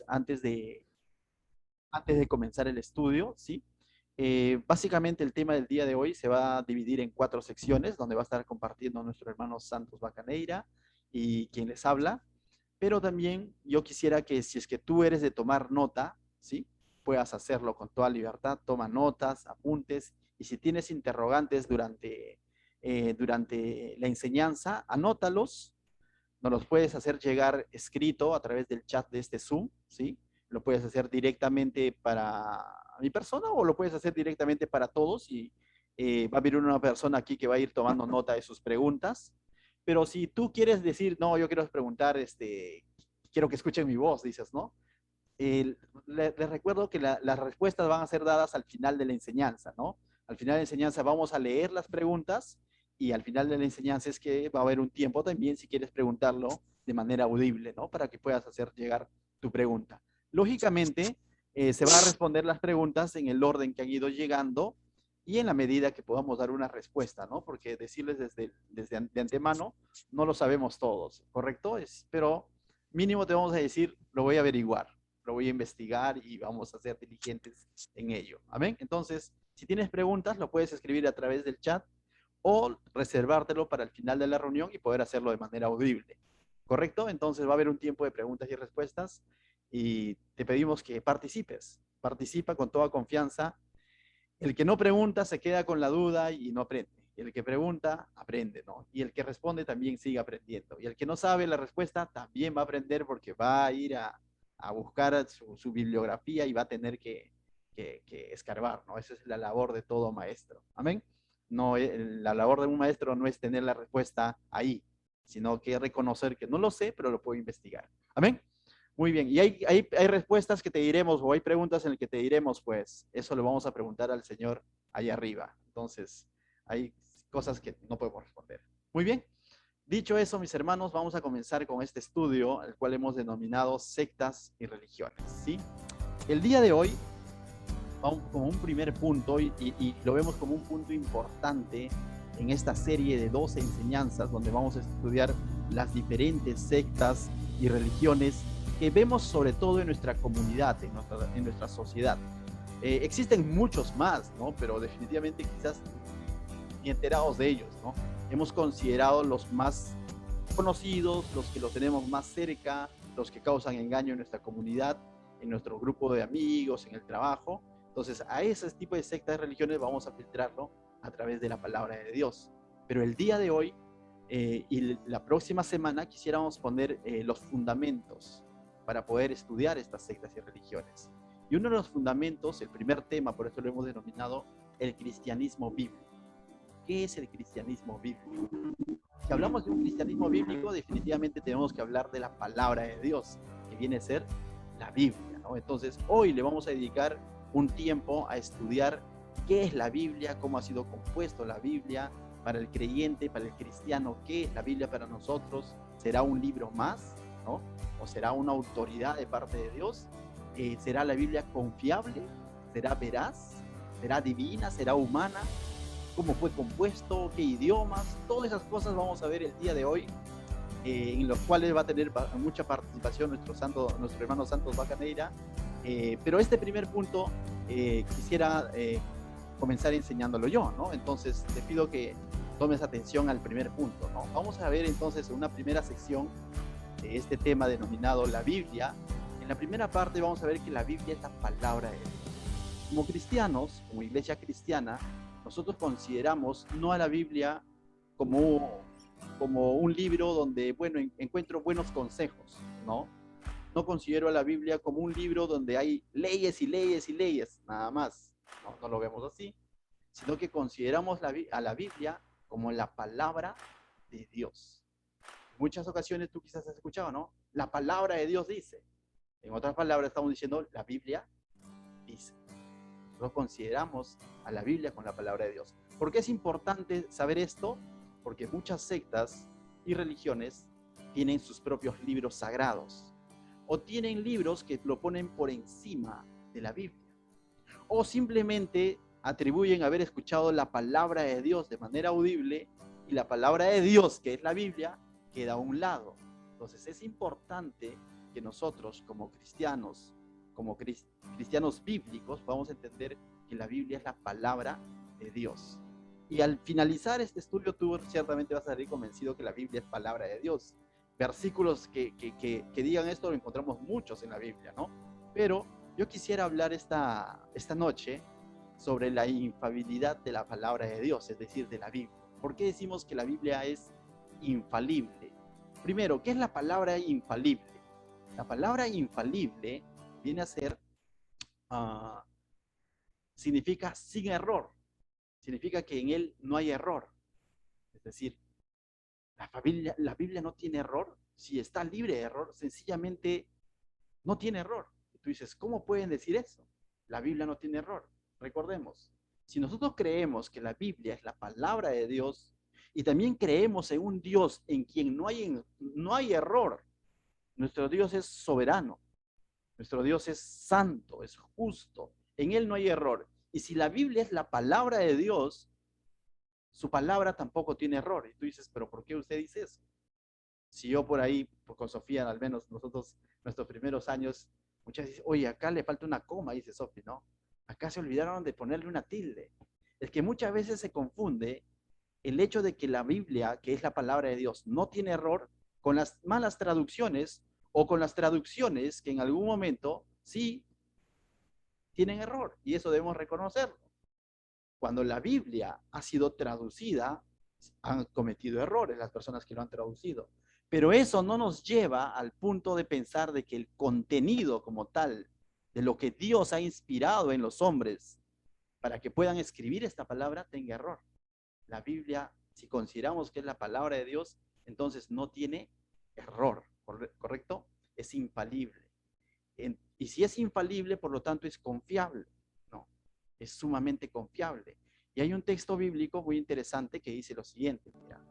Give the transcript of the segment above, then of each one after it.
antes de comenzar el estudio, ¿sí? Básicamente el tema del día de hoy se va a dividir en 4 secciones, donde va a estar compartiendo nuestro hermano Santos Bacaneira y quien les habla. Pero también yo quisiera que si es que tú eres de tomar nota, ¿sí? Puedas hacerlo con toda libertad, toma notas, apuntes, y si tienes interrogantes durante la enseñanza, anótalos, nos los puedes hacer llegar escrito a través del chat de este Zoom, ¿sí? Lo puedes hacer directamente para mi persona o lo puedes hacer directamente para todos y va a haber una persona aquí que va a ir tomando nota de sus preguntas. Pero si tú quieres decir, no, yo quiero preguntar, quiero que escuchen mi voz, dices, ¿no? Les recuerdo que las respuestas van a ser dadas al final de la enseñanza, ¿no? Al final de la enseñanza vamos a leer las preguntas y al final de la enseñanza es que va a haber un tiempo también si quieres preguntarlo de manera audible, ¿no? Para que puedas hacer llegar tu pregunta. Lógicamente, se va a responder las preguntas en el orden que han ido llegando y en la medida que podamos dar una respuesta, ¿no? Porque decirles desde de antemano no lo sabemos todos, ¿correcto? Pero mínimo te vamos a decir, lo voy a averiguar, lo voy a investigar y vamos a ser diligentes en ello. Amén. Entonces, si tienes preguntas, lo puedes escribir a través del chat o reservártelo para el final de la reunión y poder hacerlo de manera audible. ¿Correcto? Entonces va a haber un tiempo de preguntas y respuestas y te pedimos que participes. Participa con toda confianza. El que no pregunta se queda con la duda y no aprende. El que pregunta, aprende, ¿no? Y el que responde también sigue aprendiendo. Y el que no sabe la respuesta también va a aprender porque va a ir a buscar su bibliografía y va a tener que escarbar, ¿no? Esa es la labor de todo maestro. Amén. No, la labor de un maestro no es tener la respuesta ahí, sino que reconocer que no lo sé, pero lo puedo investigar. Amén. Muy bien, y hay respuestas que te diremos o hay preguntas en las que te diremos, pues eso lo vamos a preguntar al Señor allá arriba. Entonces, hay cosas que no podemos responder. Muy bien, dicho eso, mis hermanos, vamos a comenzar con este estudio, el cual hemos denominado sectas y religiones, ¿sí? El día de hoy, vamos como un primer punto y lo vemos como un punto importante en esta serie de 12 enseñanzas donde vamos a estudiar las diferentes sectas y religiones que vemos sobre todo en nuestra comunidad, en nuestra sociedad. Existen muchos más, ¿no? Pero definitivamente quizás ni enterados de ellos, ¿no? Hemos considerado los más conocidos, los que los tenemos más cerca, los que causan engaño en nuestra comunidad, en nuestro grupo de amigos, en el trabajo. Entonces, a ese tipo de sectas y religiones vamos a filtrarlo a través de la palabra de Dios. Pero el día de hoy y la próxima semana quisiéramos poner los fundamentos para poder estudiar estas sectas y religiones. Y uno de los fundamentos, el primer tema, por eso lo hemos denominado el cristianismo bíblico. ¿Qué es el cristianismo bíblico? Si hablamos de un cristianismo bíblico, definitivamente tenemos que hablar de la palabra de Dios, que viene a ser la Biblia, ¿no? Entonces, hoy le vamos a dedicar un tiempo a estudiar qué es la Biblia, cómo ha sido compuesto la Biblia para el creyente, para el cristiano, qué es la Biblia para nosotros. ¿Será un libro más, ¿no? ¿O será una autoridad de parte de Dios? ¿Será la Biblia confiable? ¿Será veraz? ¿Será divina? ¿Será humana? ¿Cómo fue compuesto? ¿Qué idiomas? Todas esas cosas vamos a ver el día de hoy, en los cuales va a tener mucha participación nuestro hermano Santos Bacaneira. Pero este primer punto quisiera comenzar enseñándolo yo, ¿no? Entonces te pido que tomes atención al primer punto, ¿no? Vamos a ver entonces una primera sección de este tema denominado la Biblia. En la primera parte vamos a ver que la Biblia es la palabra de Dios. Como cristianos, como iglesia cristiana, nosotros consideramos no a la Biblia como un libro donde, bueno, encuentro buenos consejos, ¿no? No considero a la Biblia como un libro donde hay leyes y leyes y leyes, nada más. No lo vemos así, sino que consideramos a la Biblia como la palabra de Dios. En muchas ocasiones tú quizás has escuchado, ¿no? La palabra de Dios dice. En otras palabras estamos diciendo, la Biblia dice. Nosotros consideramos a la Biblia con la palabra de Dios. ¿Por qué es importante saber esto? Porque muchas sectas y religiones tienen sus propios libros sagrados o tienen libros que lo ponen por encima de la Biblia o simplemente atribuyen haber escuchado la palabra de Dios de manera audible y la palabra de Dios, que es la Biblia, queda a un lado. Entonces es importante que nosotros como cristianos, cristianos bíblicos, podamos entender que la Biblia es la palabra de Dios. Y al finalizar este estudio, tú ciertamente vas a salir convencido que la Biblia es palabra de Dios. Versículos que digan esto lo encontramos muchos en la Biblia, ¿no? Pero yo quisiera hablar esta noche sobre la infalibilidad de la palabra de Dios, es decir, de la Biblia. ¿Por qué decimos que la Biblia es infalible? Primero, ¿qué es la palabra infalible? La palabra infalible viene a ser, significa sin error. Significa que en él no hay error. Es decir, la Biblia no tiene error. Si está libre de error, sencillamente no tiene error. Y tú dices, ¿cómo pueden decir eso? La Biblia no tiene error. Recordemos, si nosotros creemos que la Biblia es la palabra de Dios y también creemos en un Dios en quien no hay error, nuestro Dios es soberano, nuestro Dios es santo, es justo, en él no hay error. Y si la Biblia es la palabra de Dios, su palabra tampoco tiene error. Y tú dices, ¿pero por qué usted dice eso? Si yo por ahí, con Sofía, al menos nosotros, nuestros primeros años, muchas veces dicen, oye, acá le falta una coma, dice Sofía, ¿no? Acá se olvidaron de ponerle una tilde. Es que muchas veces se confunde el hecho de que la Biblia, que es la palabra de Dios, no tiene error con las malas traducciones o con las traducciones que en algún momento sí tienen error. Y eso debemos reconocerlo. Cuando la Biblia ha sido traducida, han cometido errores las personas que lo han traducido. Pero eso no nos lleva al punto de pensar de que el contenido como tal, de lo que Dios ha inspirado en los hombres para que puedan escribir esta palabra, tenga error. La Biblia, si consideramos que es la palabra de Dios, entonces no tiene error, ¿correcto? Es infalible. Y si es infalible, por lo tanto es confiable. No, es sumamente confiable. Y hay un texto bíblico muy interesante que dice lo siguiente, mira.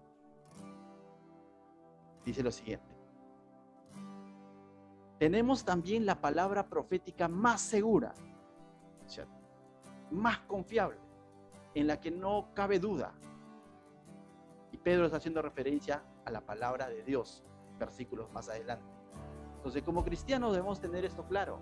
Dice lo siguiente. Tenemos también la palabra profética más segura, ¿cierto? Más confiable, en la que no cabe duda. Y Pedro está haciendo referencia a la palabra de Dios, versículos más adelante. Entonces, como cristianos debemos tener esto claro.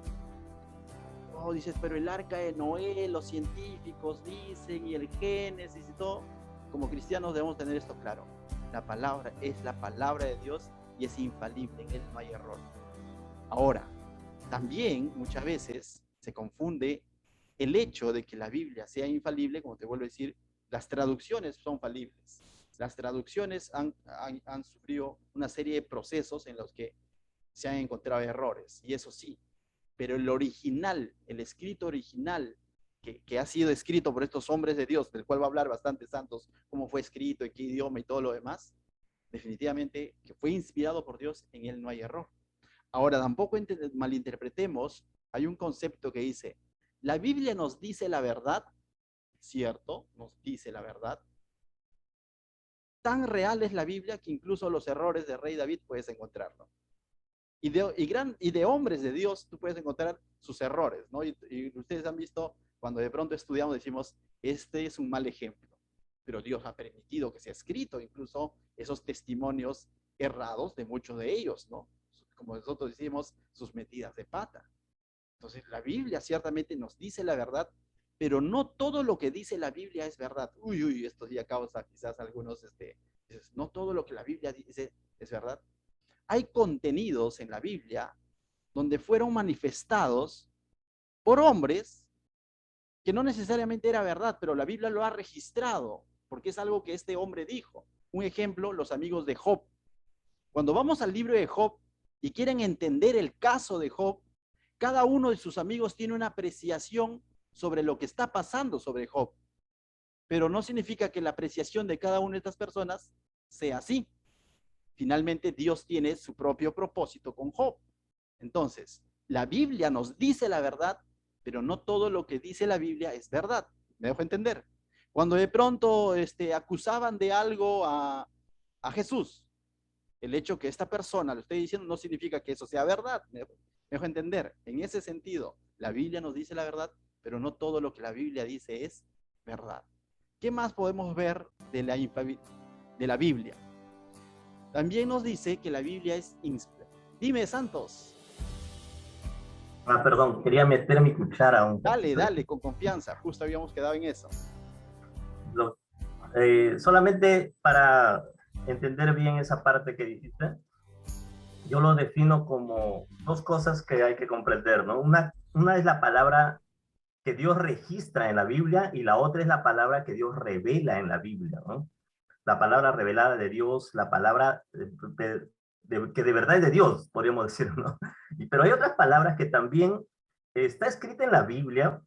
Oh, dices, pero el arca de Noé, los científicos dicen, y el Génesis y todo. Como cristianos debemos tener esto claro. La palabra es la palabra de Dios y es infalible, en él no hay error. Ahora, también muchas veces se confunde el hecho de que la Biblia sea infalible, como te vuelvo a decir, las traducciones son falibles. Las traducciones han sufrido una serie de procesos en los que se han encontrado errores, y eso sí, pero el original, el escrito original, que ha sido escrito por estos hombres de Dios, del cual va a hablar bastantes santos, cómo fue escrito, en qué idioma y todo lo demás, definitivamente que fue inspirado por Dios, en él no hay error. Ahora, tampoco malinterpretemos, hay un concepto que dice, la Biblia nos dice la verdad, cierto, nos dice la verdad. Tan real es la Biblia que incluso los errores de Rey David puedes encontrarlo. Y de hombres de Dios tú puedes encontrar sus errores, ¿no? Y ustedes han visto, cuando de pronto estudiamos, decimos, este es un mal ejemplo. Pero Dios ha permitido que sea escrito incluso esos testimonios errados de muchos de ellos, ¿no? Como nosotros decimos, sus metidas de pata. Entonces, la Biblia ciertamente nos dice la verdad, pero no todo lo que dice la Biblia es verdad. Uy, esto ya causa quizás algunos, no todo lo que la Biblia dice es verdad. Hay contenidos en la Biblia donde fueron manifestados por hombres que no necesariamente era verdad, pero la Biblia lo ha registrado, porque es algo que este hombre dijo. Un ejemplo, los amigos de Job. Cuando vamos al libro de Job y quieren entender el caso de Job, cada uno de sus amigos tiene una apreciación sobre lo que está pasando sobre Job. Pero no significa que la apreciación de cada una de estas personas sea así. Finalmente, Dios tiene su propio propósito con Job. Entonces, la Biblia nos dice la verdad, pero no todo lo que dice la Biblia es verdad. ¿Me dejo entender? Cuando de pronto acusaban de algo a Jesús, el hecho que esta persona lo esté diciendo no significa que eso sea verdad. ¿Me dejo entender? En ese sentido, la Biblia nos dice la verdad, pero no todo lo que la Biblia dice es verdad. ¿Qué más podemos ver de la Biblia? También nos dice que la Biblia es inspirada. Dime, santos. Ah, perdón, quería meter mi cuchara un Dale, poquito. dale, con confianza. Justo habíamos quedado en eso. Lo- Solamente para entender bien esa parte que dijiste, yo lo defino como dos cosas que hay que comprender, ¿no? Una es la palabra que Dios registra en la Biblia y la otra es la palabra que Dios revela en la Biblia, ¿no? La palabra revelada de Dios, la palabra que de verdad es de Dios, podríamos decir, ¿no? Pero hay otras palabras que también está escrita en la Biblia,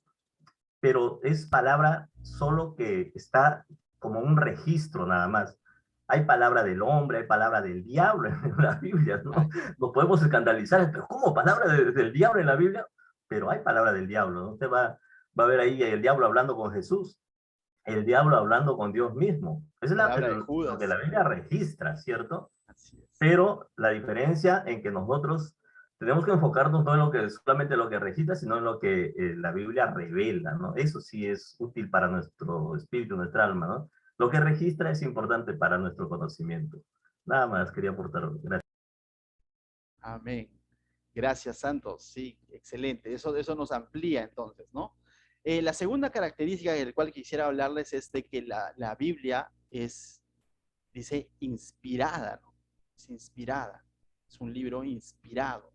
pero es palabra solo que está como un registro nada más. Hay palabra del hombre, hay palabra del diablo en la Biblia, ¿no? Ay, Nos podemos escandalizar, pero ¿cómo palabra del diablo en la Biblia? Pero hay palabra del diablo, ¿no? Usted va a ver ahí el diablo hablando con Jesús, el diablo hablando con Dios mismo. Eso es palabra de lo que la Judas. Biblia registra, ¿cierto? Así es. Pero la diferencia en que nosotros tenemos que enfocarnos no en lo que solamente lo que registra, sino en lo que la Biblia revela, ¿no? Eso sí es útil para nuestro espíritu, nuestra alma, ¿no? Lo que registra es importante para nuestro conocimiento. Nada más quería aportar. Gracias. Amén. Gracias, Santos. Sí, excelente. Eso nos amplía entonces, ¿no? La segunda característica de la cual quisiera hablarles es de que la Biblia es, dice, inspirada, ¿no? Es inspirada. Es un libro inspirado.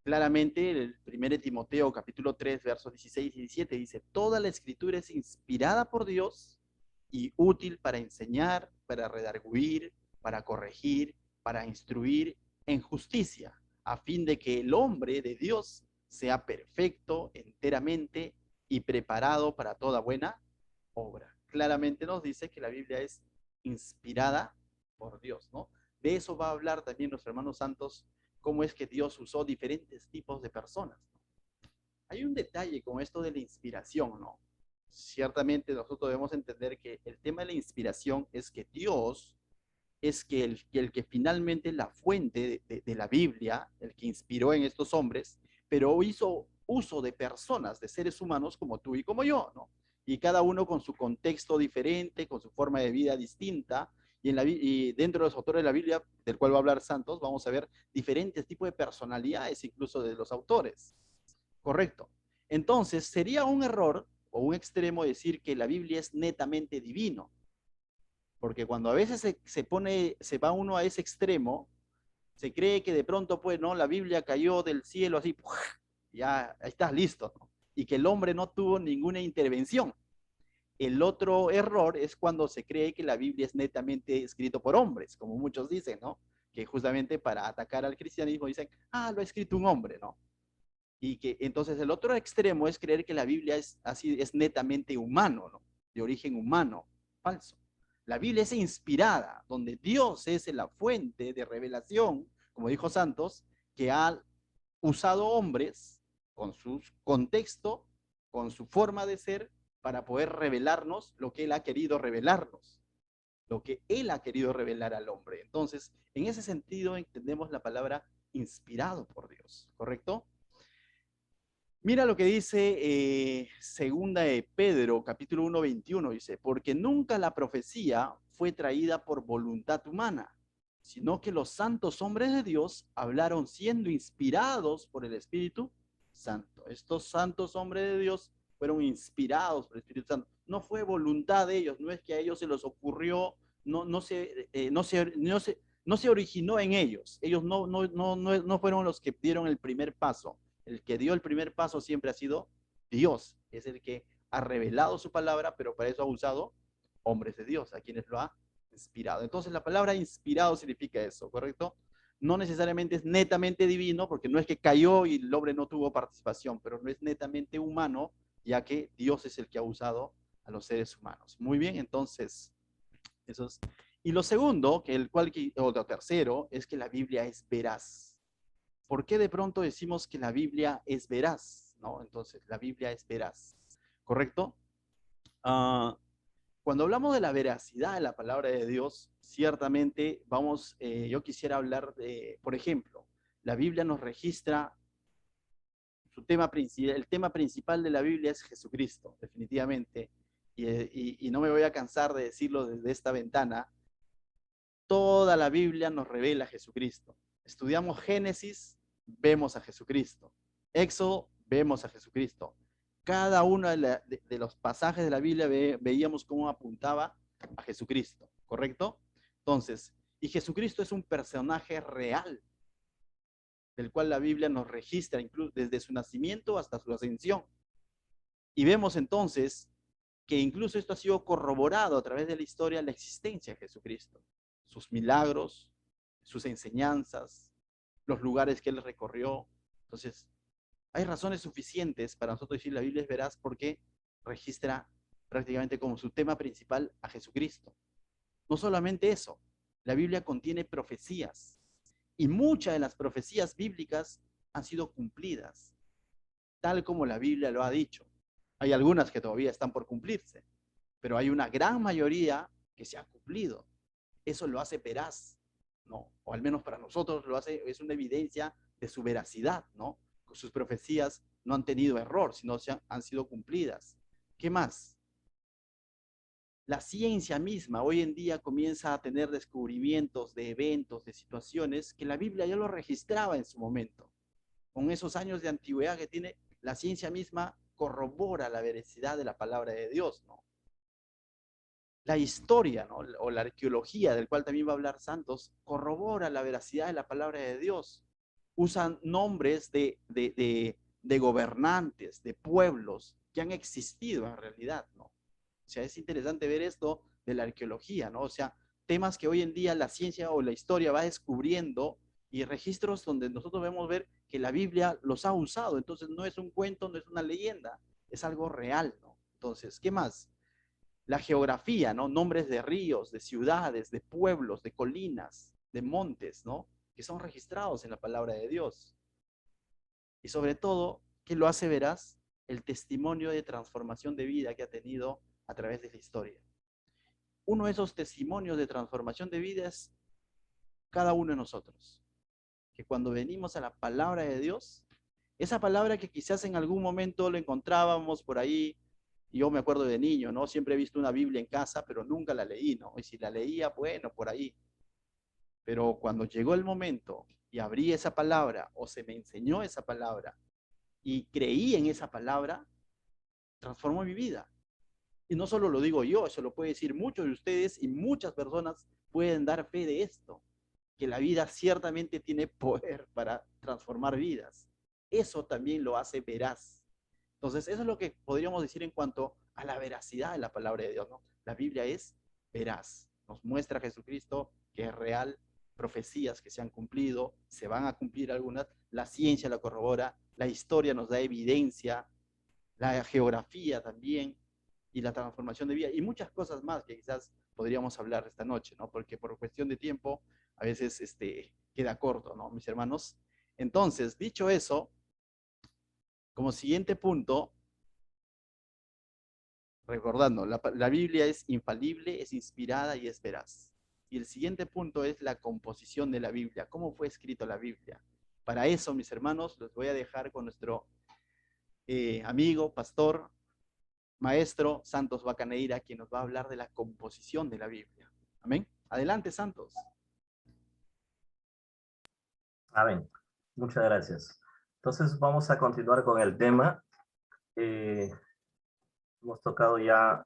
Claramente, el 1 Timoteo capítulo 3, versos 16 y 17 dice, toda la escritura es inspirada por Dios y útil para enseñar, para redarguir, para corregir, para instruir en justicia, a fin de que el hombre de Dios sea perfecto enteramente y preparado para toda buena obra. Claramente nos dice que la Biblia es inspirada por Dios, ¿no? De eso va a hablar también nuestro hermano Santos, cómo es que Dios usó diferentes tipos de personas. Hay un detalle con esto de la inspiración, ¿no? Ciertamente nosotros debemos entender que el tema de la inspiración es que Dios es que el que finalmente es la fuente de la Biblia, el que inspiró en estos hombres, pero hizo uso de personas, de seres humanos como tú y como yo, ¿no? Y cada uno con su contexto diferente, con su forma de vida distinta, y dentro de los autores de la Biblia, del cual va a hablar Santos, vamos a ver diferentes tipos de personalidades, incluso de los autores. Correcto. Entonces, sería un error o un extremo decir que la Biblia es netamente divino, porque cuando a veces se va uno a ese extremo, se cree que de pronto, pues, ¿no? La Biblia cayó del cielo así, ¡puf! Ya estás listo, ¿no? Y que el hombre no tuvo ninguna intervención. El otro error es cuando se cree que la Biblia es netamente escrito por hombres, como muchos dicen, ¿no? Que justamente para atacar al cristianismo dicen, ah, lo ha escrito un hombre, ¿no? Y que entonces el otro extremo es creer que la Biblia es así, es netamente humano, ¿no? De origen humano. Falso. La Biblia es inspirada, donde Dios es la fuente de revelación, como dijo Santos, que ha usado hombres con su contexto, con su forma de ser, para poder revelarnos lo que Él ha querido revelarnos, lo que Él ha querido revelar al hombre. Entonces, en ese sentido entendemos la palabra inspirado por Dios, ¿correcto? Mira lo que dice segunda de Pedro, capítulo 1, 21, dice, porque nunca la profecía fue traída por voluntad humana, sino que los santos hombres de Dios hablaron siendo inspirados por el Espíritu Santo. Estos santos hombres de Dios fueron inspirados por el Espíritu Santo. No fue voluntad de ellos, no es que a ellos se les ocurrió, no se originó en ellos. Ellos no fueron los que dieron el primer paso. El que dio el primer paso siempre ha sido Dios. Es el que ha revelado su palabra, pero para eso ha usado hombres de Dios, a quienes lo ha inspirado. Entonces la palabra inspirado significa eso, ¿correcto? No necesariamente es netamente divino, porque no es que cayó y el hombre no tuvo participación, pero no es netamente humano, ya que Dios es el que ha usado a los seres humanos. Muy bien, entonces, eso es. Y lo segundo, o lo tercero, es que la Biblia es veraz. ¿Por qué de pronto decimos que la Biblia es veraz? ¿No? Entonces, la Biblia es veraz, ¿correcto? Uh, Cuando hablamos de la veracidad de la palabra de Dios, ciertamente yo quisiera hablar de, por ejemplo, la Biblia nos registra el tema principal de la Biblia es Jesucristo, definitivamente, y no me voy a cansar de decirlo desde esta ventana, toda la Biblia nos revela a Jesucristo. Estudiamos Génesis, vemos a Jesucristo. Éxodo, vemos a Jesucristo. Cada uno de los pasajes de la Biblia veíamos cómo apuntaba a Jesucristo, ¿correcto? Entonces, y Jesucristo es un personaje real, del cual la Biblia nos registra incluso desde su nacimiento hasta su ascensión. Y vemos entonces que incluso esto ha sido corroborado a través de la historia, la existencia de Jesucristo, sus milagros, sus enseñanzas, los lugares que él recorrió. Entonces, hay razones suficientes para nosotros decir la Biblia es veraz porque registra prácticamente como su tema principal a Jesucristo. No solamente eso, la Biblia contiene profecías y muchas de las profecías bíblicas han sido cumplidas, tal como la Biblia lo ha dicho. Hay algunas que todavía están por cumplirse, pero hay una gran mayoría que se ha cumplido. Eso lo hace veraz, ¿no? O al menos para nosotros lo hace, es una evidencia de su veracidad, ¿no? Sus profecías no han tenido error, sino han sido cumplidas. ¿Qué más? La ciencia misma hoy en día comienza a tener descubrimientos de eventos, de situaciones que la Biblia ya lo registraba en su momento. Con esos años de antigüedad que tiene, la ciencia misma corrobora la veracidad de la palabra de Dios, ¿no? La historia, ¿no? O la arqueología, del cual también va a hablar Santos, corrobora la veracidad de la palabra de Dios. Usan nombres de gobernantes, de pueblos que han existido en realidad, ¿no? O sea, es interesante ver esto de la arqueología, ¿no? O sea, temas que hoy en día la ciencia o la historia va descubriendo y registros donde nosotros vemos ver que la Biblia los ha usado. Entonces, no es un cuento, no es una leyenda, es algo real, ¿no? Entonces, ¿qué más? La geografía, ¿no? Nombres de ríos, de ciudades, de pueblos, de colinas, de montes, ¿no? Que son registrados en la palabra de Dios. Y sobre todo, ¿qué lo hace veraz? El testimonio de transformación de vida que ha tenido a través de la historia. Uno de esos testimonios de transformación de vida es cada uno de nosotros. Que cuando venimos a la palabra de Dios, esa palabra que quizás en algún momento lo encontrábamos por ahí, y yo me acuerdo de niño, ¿no? Siempre he visto una Biblia en casa, pero nunca la leí, ¿no? Y si la leía, bueno, por ahí. Pero cuando llegó el momento y abrí esa palabra o se me enseñó esa palabra y creí en esa palabra, transformó mi vida. Y no solo lo digo yo, eso lo puede decir muchos de ustedes y muchas personas pueden dar fe de esto, que la vida ciertamente tiene poder para transformar vidas. Eso también lo hace veraz. Entonces, eso es lo que podríamos decir en cuanto a la veracidad de la palabra de Dios, ¿no? La Biblia es veraz, nos muestra a Jesucristo que es real, profecías que se han cumplido, se van a cumplir algunas, la ciencia la corrobora, la historia nos da evidencia, la geografía también, y la transformación de vida, y muchas cosas más que quizás podríamos hablar esta noche, ¿no? Porque por cuestión de tiempo, a veces queda corto, ¿no, mis hermanos? Entonces, dicho eso, como siguiente punto, recordando, la Biblia es infalible, es inspirada y es veraz. Y el siguiente punto es la composición de la Biblia. ¿Cómo fue escrito la Biblia? Para eso, mis hermanos, los voy a dejar con nuestro amigo, pastor, maestro Santos Bacaneira, quien nos va a hablar de la composición de la Biblia. Amén. Adelante, Santos. Amén. Muchas gracias. Entonces vamos a continuar con el tema. Hemos tocado ya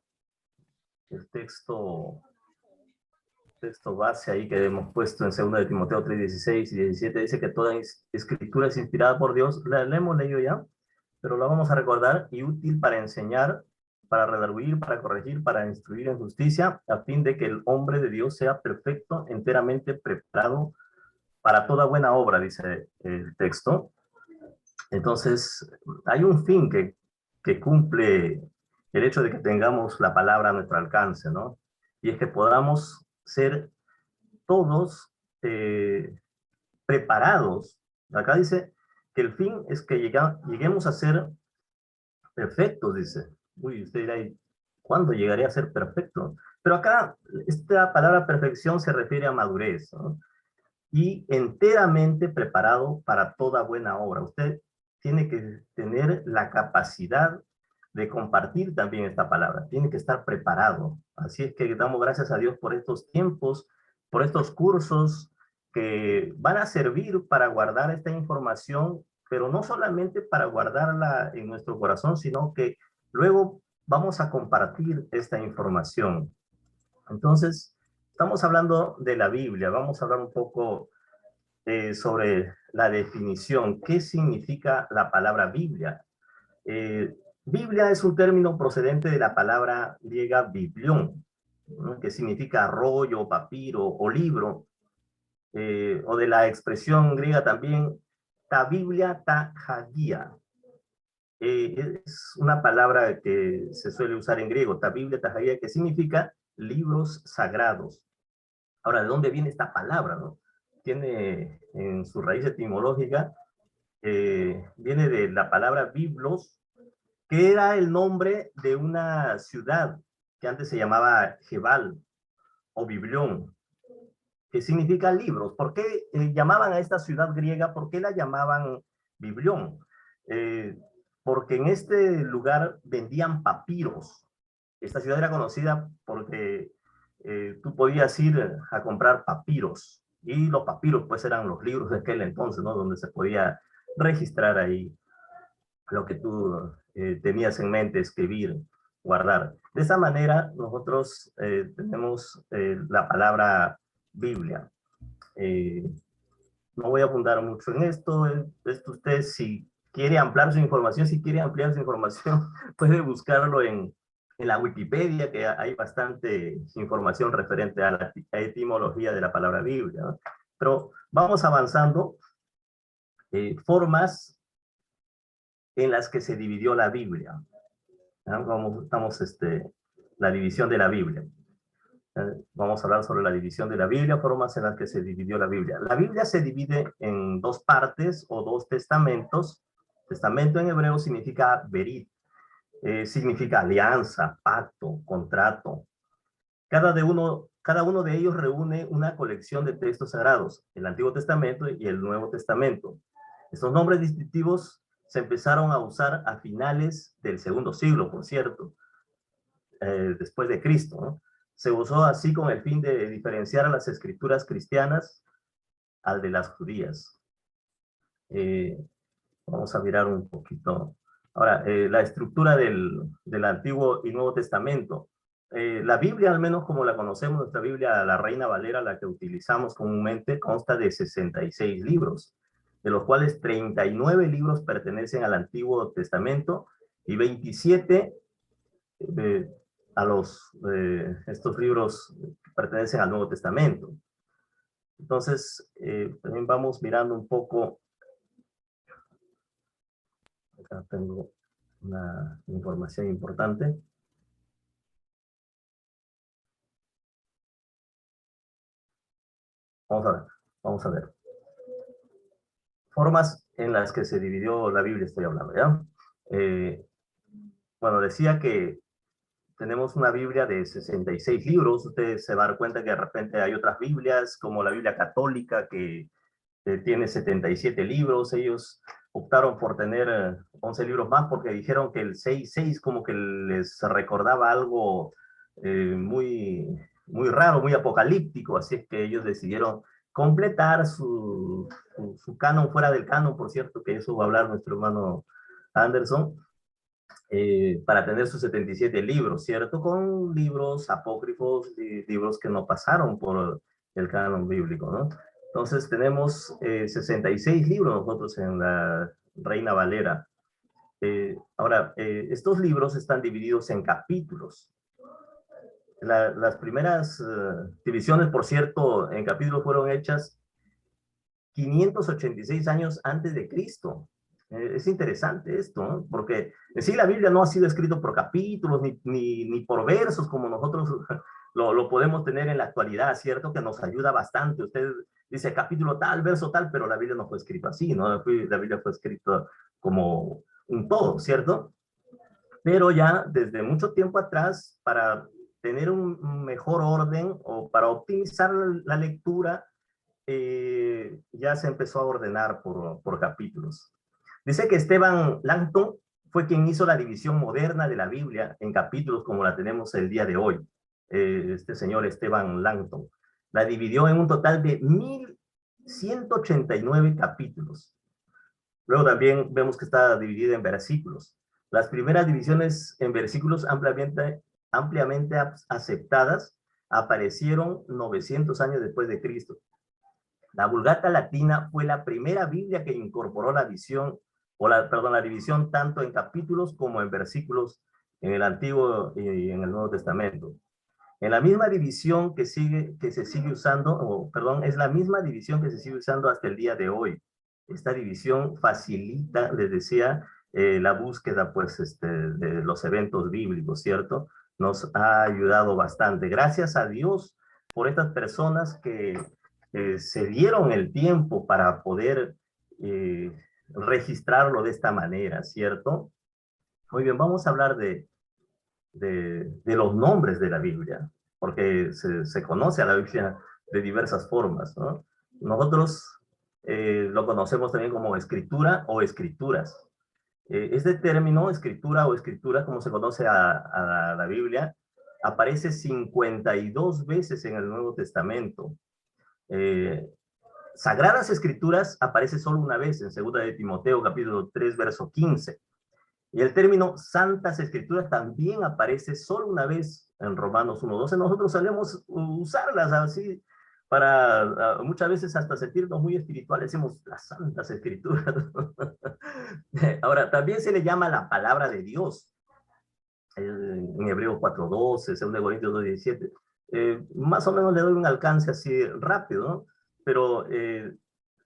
el texto base ahí que hemos puesto en 2 de Timoteo 3, 16 y 17. Dice que toda escritura es inspirada por Dios. La hemos leído ya, pero la vamos a recordar y útil para enseñar, para redarguir, para corregir, para instruir en justicia, a fin de que el hombre de Dios sea perfecto, enteramente preparado para toda buena obra, dice el texto. Entonces, hay un fin que cumple el hecho de que tengamos la palabra a nuestro alcance, ¿no? Y es que podamos ser todos preparados. Acá dice que el fin es que lleguemos a ser perfectos, dice. Uy, usted dirá, ¿cuándo llegaré a ser perfecto? Pero acá, esta palabra perfección se refiere a madurez, ¿no? Y enteramente preparado para toda buena obra. Usted tiene que tener la capacidad de compartir también esta palabra, tiene que estar preparado. Así es que damos gracias a Dios por estos tiempos, por estos cursos que van a servir para guardar esta información pero no solamente para guardarla en nuestro corazón, sino que luego vamos a compartir esta información. Entonces, estamos hablando de la Biblia, vamos a hablar un poco sobre la definición. ¿Qué significa la palabra Biblia? Biblia es un término procedente de la palabra griega biblión, ¿no? Que significa rollo, papiro o libro, o de la expresión griega también ta Biblia, ta hagia. Es una palabra que se suele usar en griego, ta Biblia, ta hagia, que significa libros sagrados. Ahora, ¿de dónde viene esta palabra, no? Tiene en su raíz etimológica, viene de la palabra biblos, que era el nombre de una ciudad que antes se llamaba Jebal o Biblión, que significa libros. ¿Por qué llamaban a esta ciudad griega? ¿Por qué la llamaban Biblión? Porque en este lugar vendían papiros. Esta ciudad era conocida porque tú podías ir a comprar papiros, y los papiros pues eran los libros de aquel entonces, ¿no? Donde se podía registrar ahí lo que tú tenías en mente, escribir, guardar. De esa manera nosotros tenemos la palabra Biblia. No voy a abundar mucho en esto. Esto usted, si quiere ampliar su información, puede buscarlo en la Wikipedia, que hay bastante información referente a la etimología de la palabra Biblia, ¿no? Pero vamos avanzando. Formas en las que se dividió la Biblia. La división de la Biblia. Vamos a hablar sobre la división de la Biblia, formas en las que se dividió la Biblia. La Biblia se divide en dos partes o dos testamentos. Testamento en hebreo significa berit, significa alianza, pacto, contrato. Cada uno de ellos reúne una colección de textos sagrados, el Antiguo Testamento y el Nuevo Testamento. Estos nombres distintivos se empezaron a usar a finales del segundo siglo, por cierto, después de Cristo, ¿no? Se usó así con el fin de diferenciar a las escrituras cristianas al de las judías. Vamos a mirar un poquito. Ahora, la estructura del Antiguo y Nuevo Testamento. La Biblia, al menos como la conocemos, nuestra Biblia, la Reina Valera, la que utilizamos comúnmente, consta de 66 libros, de los cuales 39 libros pertenecen al Antiguo Testamento y 27 estos libros pertenecen al Nuevo Testamento. Entonces, también vamos mirando un poco. Acá tengo una información importante. Vamos a ver. Formas en las que se dividió la Biblia, estoy hablando, ¿ya? Bueno, decía que tenemos una Biblia de 66 libros. Ustedes se van a dar cuenta que de repente hay otras Biblias, como la Biblia católica, que tiene 77 libros. Ellos optaron por tener 11 libros más porque dijeron que el 6 como que les recordaba algo muy, muy raro, muy apocalíptico. Así es que ellos decidieron completar su canon fuera del canon, por cierto, que eso va a hablar nuestro hermano Anderson. Para tener sus 77 libros, ¿cierto? Con libros apócrifos, libros que no pasaron por el canon bíblico, ¿no? Entonces tenemos 66 libros nosotros en la Reina Valera. Ahora, estos libros están divididos en capítulos. Las primeras divisiones, por cierto, en capítulos fueron hechas 586 años antes de Cristo. Es interesante esto, ¿no? Porque en sí la Biblia no ha sido escrito por capítulos ni por versos como nosotros lo podemos tener en la actualidad, ¿cierto? Que nos ayuda bastante. Usted dice capítulo tal, verso tal, pero la Biblia no fue escrita así, ¿no? La Biblia fue escrita como un todo, ¿cierto? Pero ya desde mucho tiempo atrás, para tener un mejor orden o para optimizar la lectura, ya se empezó a ordenar por capítulos. Dice que Stephen Langton fue quien hizo la división moderna de la Biblia en capítulos como la tenemos el día de hoy. Este señor Stephen Langton la dividió en un total de 1189 capítulos. Luego también vemos que está dividida en versículos. Las primeras divisiones en versículos ampliamente aceptadas aparecieron 900 años después de Cristo. La Vulgata Latina fue la primera Biblia que incorporó la visión, la división tanto en capítulos como en versículos en el Antiguo y en el Nuevo Testamento. En la misma división que se sigue usando, es la misma división que se sigue usando hasta el día de hoy. Esta división facilita, les decía, la búsqueda, pues, de los eventos bíblicos, ¿cierto? Nos ha ayudado bastante. Gracias a Dios por estas personas que se dieron el tiempo para poder registrarlo de esta manera, ¿cierto? Muy bien, vamos a hablar de los nombres de la Biblia, porque se conoce a la Biblia de diversas formas, ¿no? Nosotros lo conocemos también como escritura o escrituras. Este término, escritura o escrituras, como se conoce a la Biblia, aparece 52 veces en el Nuevo Testamento. Sagradas Escrituras aparece solo una vez en 2 de Timoteo, capítulo 3, verso 15. Y el término Santas Escrituras también aparece solo una vez en Romanos 1:12. Nosotros solemos usarlas así para muchas veces hasta sentirnos muy espirituales. Decimos las Santas Escrituras. Ahora, también se le llama la palabra de Dios. En Hebreos 4:12, 2 Corintios 2:17. Más o menos le doy un alcance así rápido, ¿no? Pero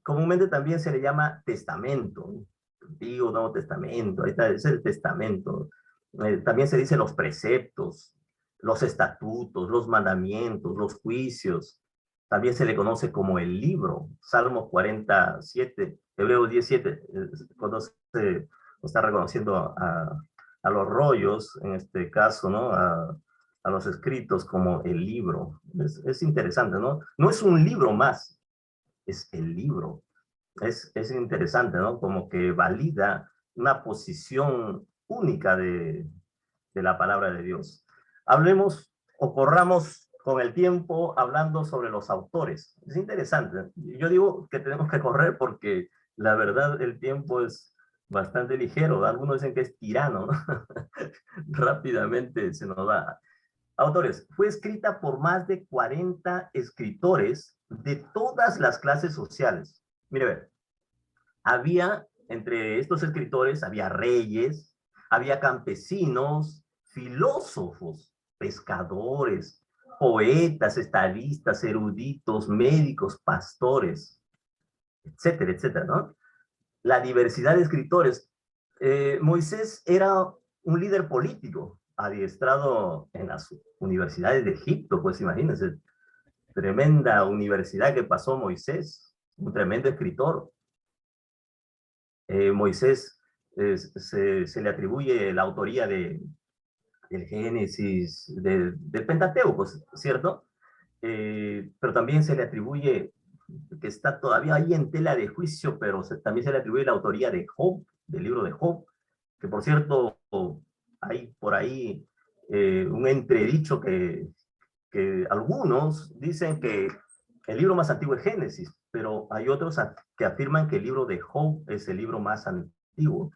comúnmente también se le llama testamento, ¿no? Antiguo, Nuevo Testamento, ahí está, es el testamento. También se dice los preceptos, los estatutos, los mandamientos, los juicios. También se le conoce como el libro. Salmos 47, Hebreos 17, cuando se está reconociendo a los rollos, en este caso, ¿no? A los escritos como el libro. Es interesante, ¿no? No es un libro más, es el libro. Es interesante, ¿no? Como que valida una posición única de la palabra de Dios. Hablemos o corramos con el tiempo hablando sobre los autores. Es interesante. Yo digo que tenemos que correr porque la verdad el tiempo es bastante ligero. Algunos dicen que es tirano, ¿no? Rápidamente se nos va. Autores. Fue escrita por más de 40 escritores de todas las clases sociales. Mire, ver, había entre estos escritores, había reyes, había campesinos, filósofos, pescadores, poetas, estadistas, eruditos, médicos, pastores, etcétera, etcétera, ¿no? La diversidad de escritores. Moisés era un líder político, adiestrado en las universidades de Egipto, pues imagínense, tremenda universidad que pasó Moisés, un tremendo escritor. Moisés se le atribuye la autoría del Génesis, del Pentateuco, ¿cierto? Pero también se le atribuye, que está todavía ahí en tela de juicio, pero también se le atribuye la autoría de Job, del libro de Job, que por cierto, hay por ahí un entredicho que algunos dicen que el libro más antiguo es Génesis, pero hay otros que afirman que el libro de Job es el libro más antiguo.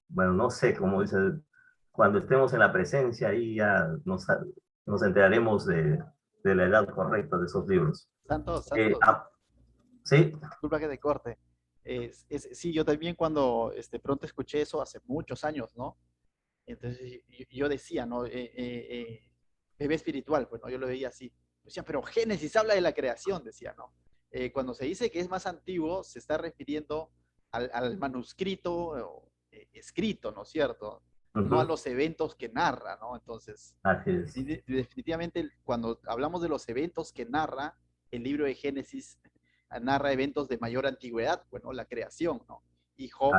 Bueno, no sé, como dice, cuando estemos en la presencia ahí ya nos enteraremos de la edad correcta de esos libros. Santos, Sí. disculpa que te corte. Sí, yo también cuando pronto escuché eso hace muchos años, ¿no? Entonces yo decía, ¿no? Bebé espiritual, pues, ¿no? Yo lo veía así. Decía, pero Génesis habla de la creación, decía, ¿no? Cuando se dice que es más antiguo, se está refiriendo al manuscrito escrito, ¿no es cierto? No a los eventos que narra, ¿no? Entonces, Así es. definitivamente, cuando hablamos de los eventos que narra, el libro de Génesis narra eventos de mayor antigüedad, bueno, la creación, ¿no? Y Job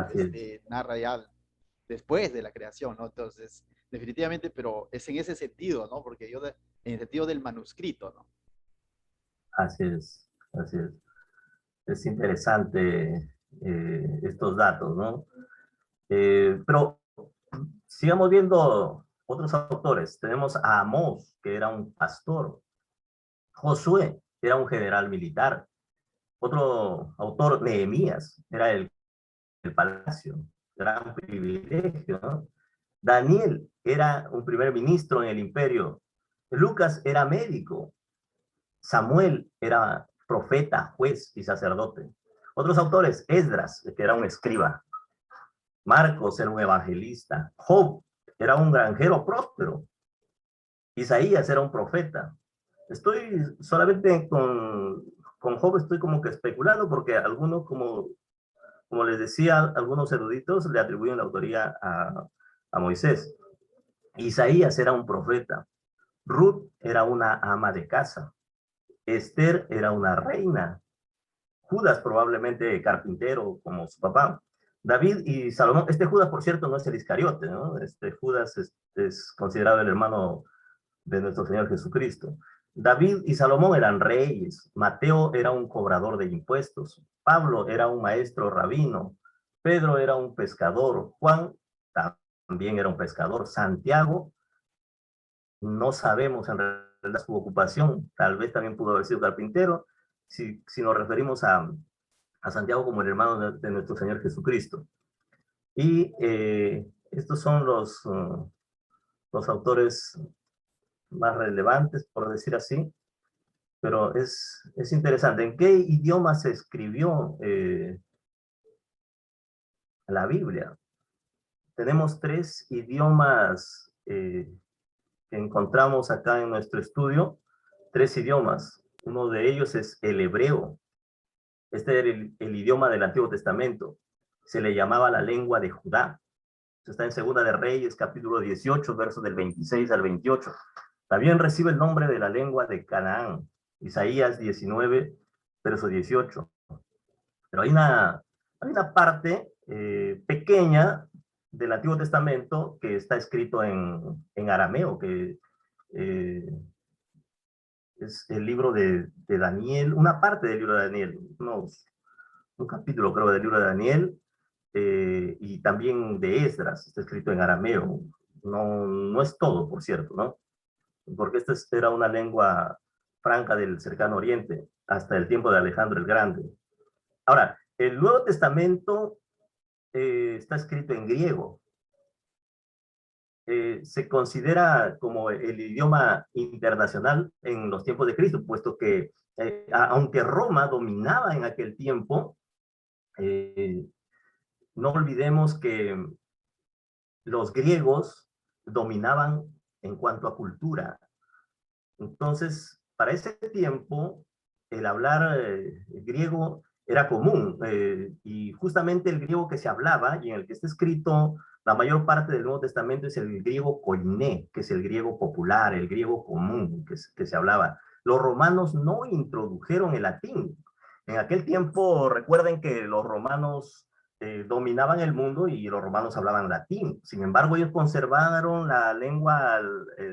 narra ya después de la creación, ¿no? Entonces, definitivamente, pero es en ese sentido, ¿no? Porque en el sentido del manuscrito, ¿no? Así es, así es. Es interesante estos datos, ¿no? Pero sigamos viendo otros autores. Tenemos a Amós, que era un pastor. Josué era un general militar. Otro autor, Nehemías, era el el palacio, gran privilegio, ¿no? Daniel era un primer ministro en el imperio. Lucas era médico. Samuel era profeta, juez y sacerdote. Otros autores, Esdras, que era un escriba. Marcos era un evangelista. Job era un granjero próspero. Isaías era un profeta. Estoy solamente con Job, estoy como que especulando porque algunos, como les decía, algunos eruditos le atribuyen la autoría a Moisés. Isaías era un profeta. Ruth era una ama de casa. Esther era una reina. Judas probablemente carpintero como su papá. David y Salomón, este Judas por cierto no es el Iscariote, ¿no? Este Judas es considerado el hermano de nuestro Señor Jesucristo. David y Salomón eran reyes, Mateo era un cobrador de impuestos, Pablo era un maestro rabino, Pedro era un pescador, Juan también era un pescador, Santiago, no sabemos en realidad su ocupación, tal vez también pudo haber sido carpintero, si nos referimos a Santiago como el hermano de nuestro Señor Jesucristo. Y estos son los autores más relevantes, por decir así, pero es interesante. ¿En qué idioma se escribió la Biblia? Tenemos 3 idiomas que encontramos acá en nuestro estudio, 3 idiomas. Uno de ellos es el hebreo. Este era el idioma del Antiguo Testamento. Se le llamaba la lengua de Judá. Está en Segunda de Reyes, capítulo 18, versos del 26 al 28. También recibe el nombre de la lengua de Canaán, Isaías 19, verso 18. Pero hay una parte pequeña del Antiguo Testamento que está escrito en arameo, que es el libro de Daniel, una parte del libro de Daniel, un capítulo creo del libro de Daniel, y también de Esdras, está escrito en arameo. No es todo, por cierto, ¿no? Porque esta era una lengua franca del cercano oriente, hasta el tiempo de Alejandro el Grande. Ahora, el Nuevo Testamento está escrito en griego. Se considera como el idioma internacional en los tiempos de Cristo, puesto que aunque Roma dominaba en aquel tiempo, no olvidemos que los griegos dominaban en cuanto a cultura. Entonces, para ese tiempo, el hablar griego era común, y justamente el griego que se hablaba y en el que está escrito la mayor parte del Nuevo Testamento es el griego koiné, que es el griego popular, el griego común que se hablaba. Los romanos no introdujeron el latín. En aquel tiempo, recuerden que los romanos dominaban el mundo y los romanos hablaban latín. Sin embargo, ellos conservaron la lengua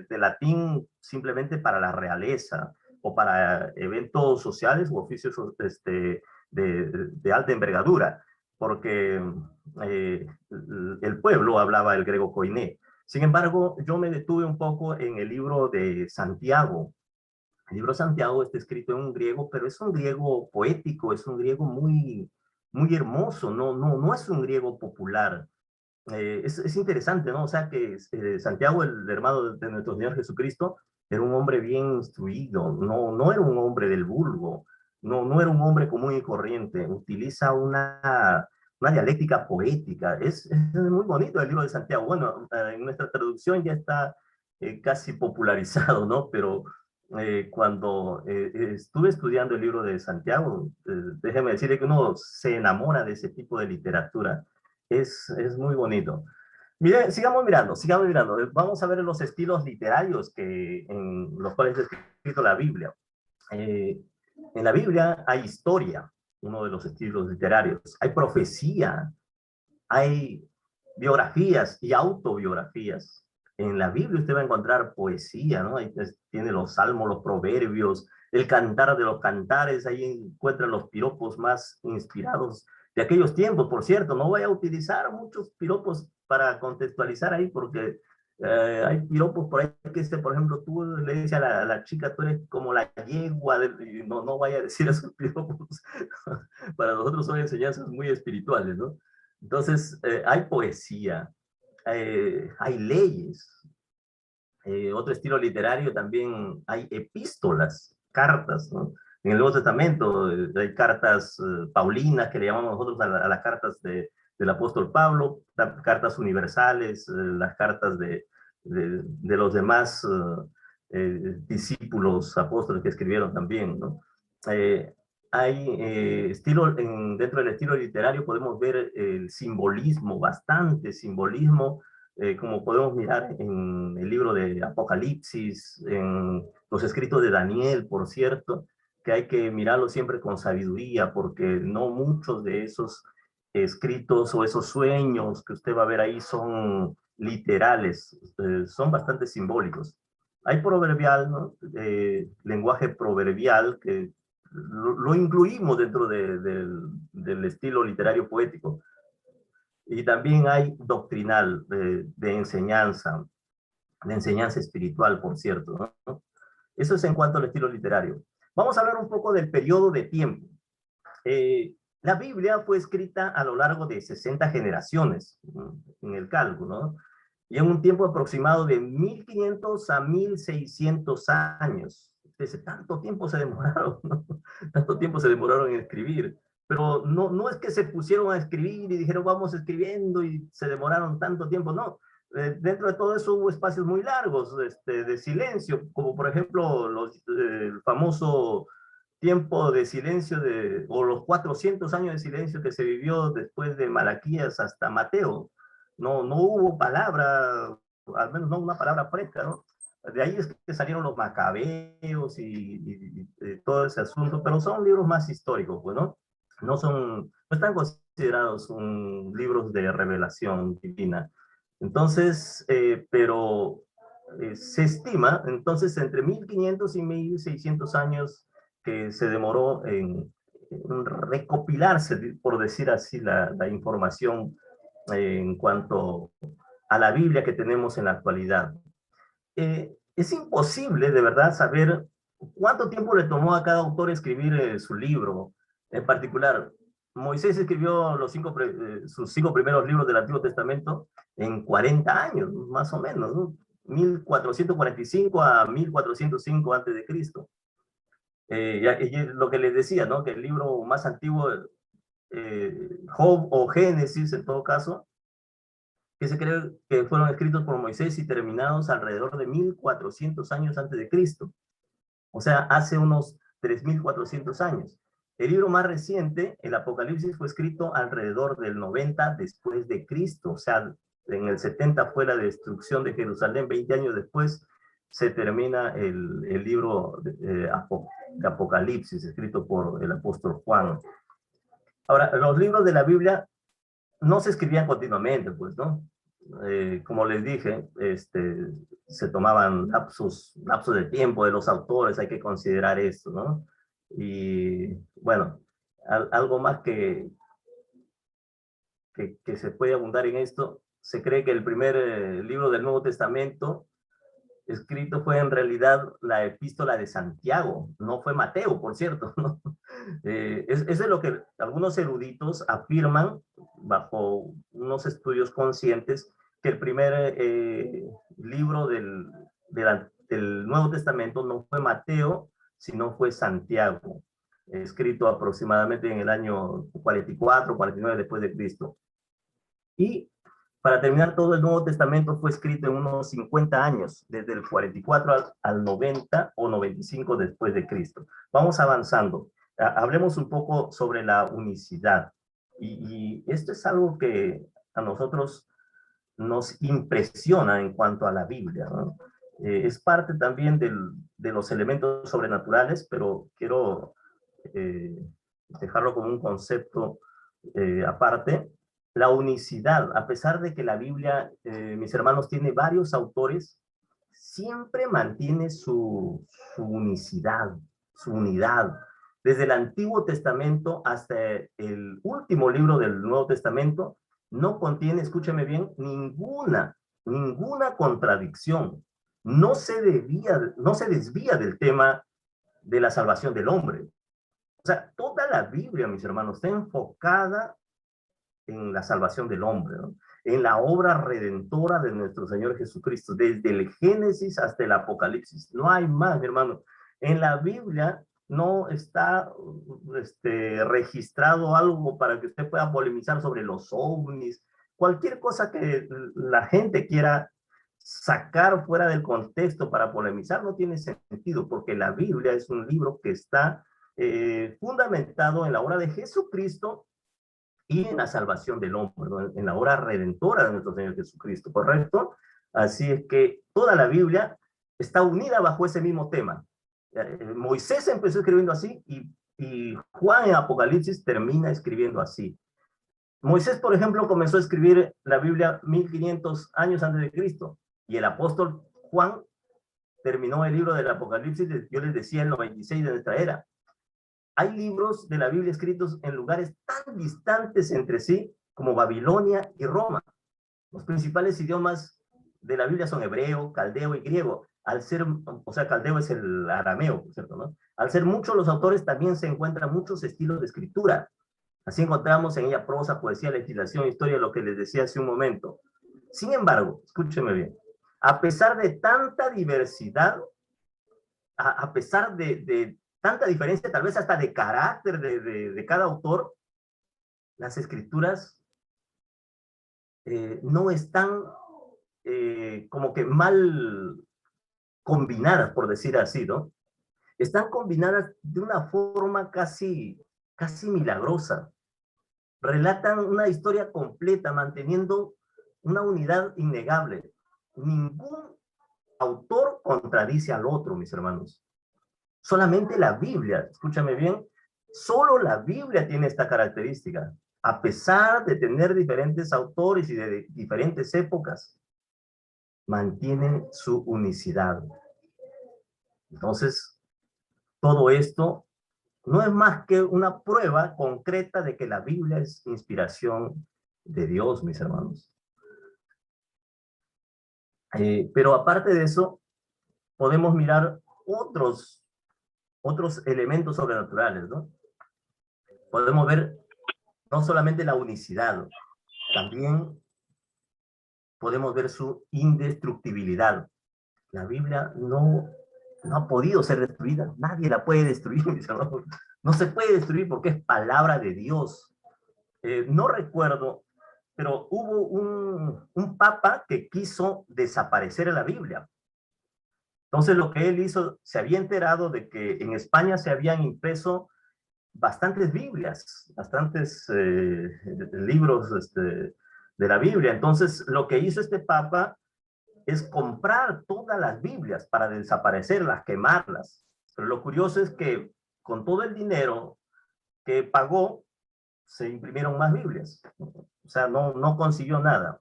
de latín simplemente para la realeza o para eventos sociales u oficios de alta envergadura, porque el pueblo hablaba el griego koiné. Sin embargo, yo me detuve un poco en el libro de Santiago. El libro de Santiago está escrito en un griego, pero es un griego poético, es un griego muy hermoso, no es un griego popular. Es interesante, ¿no? O sea que Santiago, el hermano de nuestro Señor Jesucristo, era un hombre bien instruido, no era un hombre del vulgo, no era un hombre común y corriente, utiliza una dialéctica poética. Es muy bonito el libro de Santiago. Bueno, en nuestra traducción ya está casi popularizado, ¿no? Pero cuando estuve estudiando el libro de Santiago, déjeme decirle que uno se enamora de ese tipo de literatura. Es muy bonito. Mire, sigamos mirando. Vamos a ver los estilos literarios en los cuales es escrito la Biblia. En la Biblia hay historia, uno de los estilos literarios. Hay profecía, hay biografías y autobiografías. En la Biblia usted va a encontrar poesía, ¿no? Ahí tiene los salmos, los proverbios, el cantar de los cantares, ahí encuentran los piropos más inspirados de aquellos tiempos. Por cierto, no voy a utilizar muchos piropos para contextualizar ahí, porque hay piropos por ahí que por ejemplo, tú le dices a la chica, tú eres como la yegua, y no vaya a decir esos piropos. Para nosotros son enseñanzas muy espirituales, ¿no? Entonces, hay poesía, hay leyes. Otro estilo literario también hay epístolas, cartas, ¿no? En el Nuevo Testamento hay cartas paulinas, que le llamamos nosotros a las cartas del apóstol Pablo, cartas universales, las cartas de los demás discípulos, apóstoles que escribieron también, ¿no? Eh, hay dentro del estilo literario podemos ver el simbolismo, bastante simbolismo, como podemos mirar en el libro de Apocalipsis, en los escritos de Daniel, por cierto, que hay que mirarlo siempre con sabiduría, porque no muchos de esos escritos o esos sueños que usted va a ver ahí son literales, son bastante simbólicos. Hay proverbial, ¿no? Lenguaje proverbial que lo incluimos dentro del estilo literario poético. Y también hay doctrinal, de enseñanza espiritual, por cierto, ¿no? Eso es en cuanto al estilo literario. Vamos a hablar un poco del periodo de tiempo. La Biblia fue escrita a lo largo de 60 generaciones, en el cálculo, ¿no? Y en un tiempo aproximado de 1500 a 1600 años. Entonces, tanto tiempo se demoraron, ¿no? Tanto tiempo se demoraron en escribir. Pero no es que se pusieron a escribir y dijeron vamos escribiendo y se demoraron tanto tiempo, no. Dentro de todo eso hubo espacios muy largos de silencio, como por ejemplo el famoso tiempo de silencio o los 400 años de silencio que se vivió después de Malaquías hasta Mateo. No hubo palabra, al menos no una palabra fresca, ¿no? De ahí es que salieron los macabeos y todo ese asunto, pero son libros más históricos, pues, ¿no? No están considerados libros de revelación divina. Entonces, pero se estima, entonces, entre 1500 y 1600 años que se demoró en recopilarse, por decir así, la información en cuanto a la Biblia que tenemos en la actualidad. Es imposible, de verdad, saber cuánto tiempo le tomó a cada autor escribir su libro. En particular, Moisés escribió sus 5 primeros libros del Antiguo Testamento en 40 años, más o menos, ¿no? 1445 a 1405 antes de Cristo. Lo que les decía, ¿no? Que el libro más antiguo, Job o Génesis, en todo caso, que se cree que fueron escritos por Moisés y terminados alrededor de 1400 años antes de Cristo. O sea, hace unos 3400 años. El libro más reciente, el Apocalipsis, fue escrito alrededor del 90 después de Cristo. O sea, en el 70 fue la destrucción de Jerusalén, 20 años después se termina el libro de Apocalipsis, escrito por el apóstol Juan. Ahora, los libros de la Biblia no se escribían continuamente, pues, ¿no? Como les dije, se tomaban lapsos de tiempo de los autores, hay que considerar esto, ¿no? Y bueno, algo más que se puede abundar en esto, se cree que el primer libro del Nuevo Testamento escrito fue en realidad la epístola de Santiago, no fue Mateo, por cierto, ¿no? Eso es lo que algunos eruditos afirman bajo unos estudios conscientes, que el primer libro del Nuevo Testamento no fue Mateo, sino fue Santiago, escrito aproximadamente en el año 44, 49 después de Cristo. Y para terminar, todo el Nuevo Testamento fue escrito en unos 50 años, desde el 44 al 90 o 95 después de Cristo. Vamos avanzando. Hablemos un poco sobre la unicidad. Y esto es algo que a nosotros nos impresiona en cuanto a la Biblia, ¿no? Es parte también de los elementos sobrenaturales, pero quiero dejarlo como un concepto aparte. La unicidad, a pesar de que la Biblia, mis hermanos, tiene varios autores, siempre mantiene su unicidad, su unidad. Desde el Antiguo Testamento hasta el último libro del Nuevo Testamento, no contiene, escúcheme bien, ninguna contradicción. No se desvía del tema de la salvación del hombre. O sea, toda la Biblia, mis hermanos, está enfocada en la salvación del hombre, ¿no? En la obra redentora de nuestro Señor Jesucristo, desde el Génesis hasta el Apocalipsis. No hay más, mi hermano. En la Biblia no está registrado algo para que usted pueda polemizar sobre los ovnis, cualquier cosa que la gente quiera sacar fuera del contexto para polemizar no tiene sentido, porque la Biblia es un libro que está fundamentado en la obra de Jesucristo y en la salvación del hombre, ¿no? En la obra redentora de nuestro Señor Jesucristo, ¿correcto? Así es que toda la Biblia está unida bajo ese mismo tema. Moisés empezó escribiendo así y Juan en Apocalipsis termina escribiendo así. Moisés, por ejemplo, comenzó a escribir la Biblia 1500 años antes de Cristo y el apóstol Juan terminó el libro del Apocalipsis, yo les decía, el 96 de nuestra era. Hay libros de la Biblia escritos en lugares tan distantes entre sí como Babilonia y Roma. Los principales idiomas de la Biblia son hebreo, caldeo y griego. Al ser, o sea, caldeo es el arameo, por cierto, ¿no? Al ser muchos los autores, también se encuentran muchos estilos de escritura. Así encontramos en ella prosa, poesía, legislación, historia, lo que les decía hace un momento. Sin embargo, escúcheme bien, a pesar de tanta diversidad, a pesar de tanta diferencia, tal vez hasta de carácter de cada autor, las escrituras no están como que mal combinadas, por decir así, ¿no? Están combinadas de una forma casi milagrosa. Relatan una historia completa, manteniendo una unidad innegable. Ningún autor contradice al otro, mis hermanos. Solamente la Biblia, escúchame bien, solo la Biblia tiene esta característica. A pesar de tener diferentes autores y de diferentes épocas, mantienen su unicidad. Entonces, todo esto no es más que una prueba concreta de que la Biblia es inspiración de Dios, mis hermanos. Pero aparte de eso, podemos mirar otros elementos sobrenaturales, ¿no? Podemos ver no solamente la unicidad, también podemos ver su indestructibilidad. La Biblia no ha podido ser destruida, nadie la puede destruir, mis hermanos. No se puede destruir porque es palabra de Dios. No recuerdo, pero hubo un papa que quiso desaparecer la Biblia. Entonces lo que él hizo, se había enterado de que en España se habían impreso bastantes Biblias, bastantes libros de la Biblia. Entonces lo que hizo este papa es comprar todas las Biblias para desaparecerlas, quemarlas. Pero lo curioso es que con todo el dinero que pagó, se imprimieron más Biblias. O sea, no consiguió nada.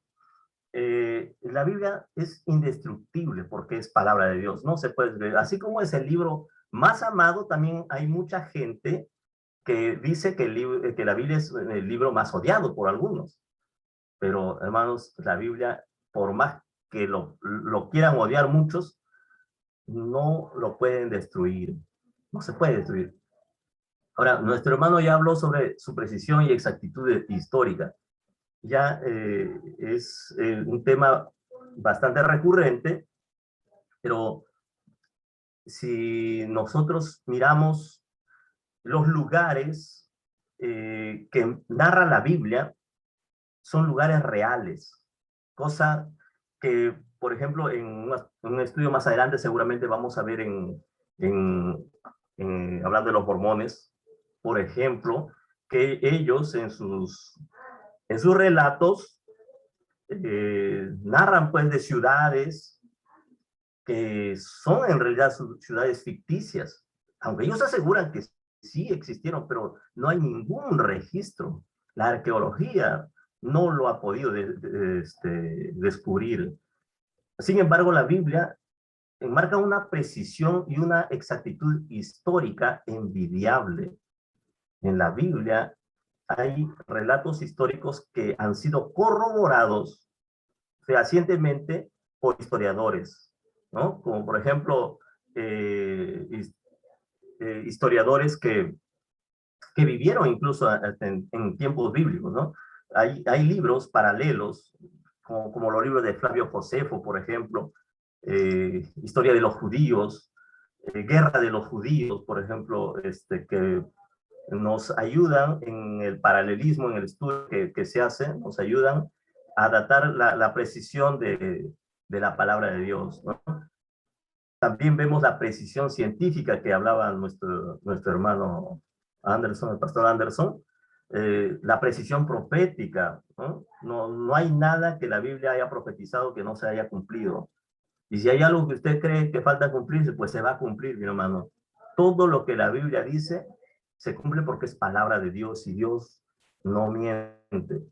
La Biblia es indestructible porque es palabra de Dios, no se puede ver. Así como es el libro más amado, también hay mucha gente que dice que la Biblia es el libro más odiado por algunos. Pero, hermanos, la Biblia, por más que lo quieran odiar muchos, no lo pueden destruir. No se puede destruir. Ahora, nuestro hermano ya habló sobre su precisión y exactitud histórica. Ya es un tema bastante recurrente, pero si nosotros miramos los lugares que narra la Biblia, son lugares reales, cosa que, por ejemplo, en un estudio más adelante seguramente vamos a ver hablando de los mormones, por ejemplo, que ellos en sus relatos narran pues de ciudades que son en realidad ciudades ficticias, aunque ellos aseguran que sí existieron, pero no hay ningún registro. La arqueología no lo ha podido descubrir. Sin embargo, la Biblia enmarca una precisión y una exactitud histórica envidiable. En la Biblia hay relatos históricos que han sido corroborados fehacientemente por historiadores, ¿no? Como por ejemplo, historiadores que vivieron incluso en tiempos bíblicos, ¿no? Hay libros paralelos, como los libros de Flavio Josefo, por ejemplo, Historia de los Judíos, Guerra de los Judíos, por ejemplo, que nos ayudan en el paralelismo, en el estudio que se hace, nos ayudan a datar la precisión de la palabra de Dios, ¿no? También vemos la precisión científica que hablaba nuestro hermano Anderson, el pastor Anderson, la precisión profética, ¿no? No hay nada que la Biblia haya profetizado que no se haya cumplido. Y si hay algo que usted cree que falta cumplirse, pues se va a cumplir, mi hermano. Todo lo que la Biblia dice se cumple porque es palabra de Dios y Dios no miente.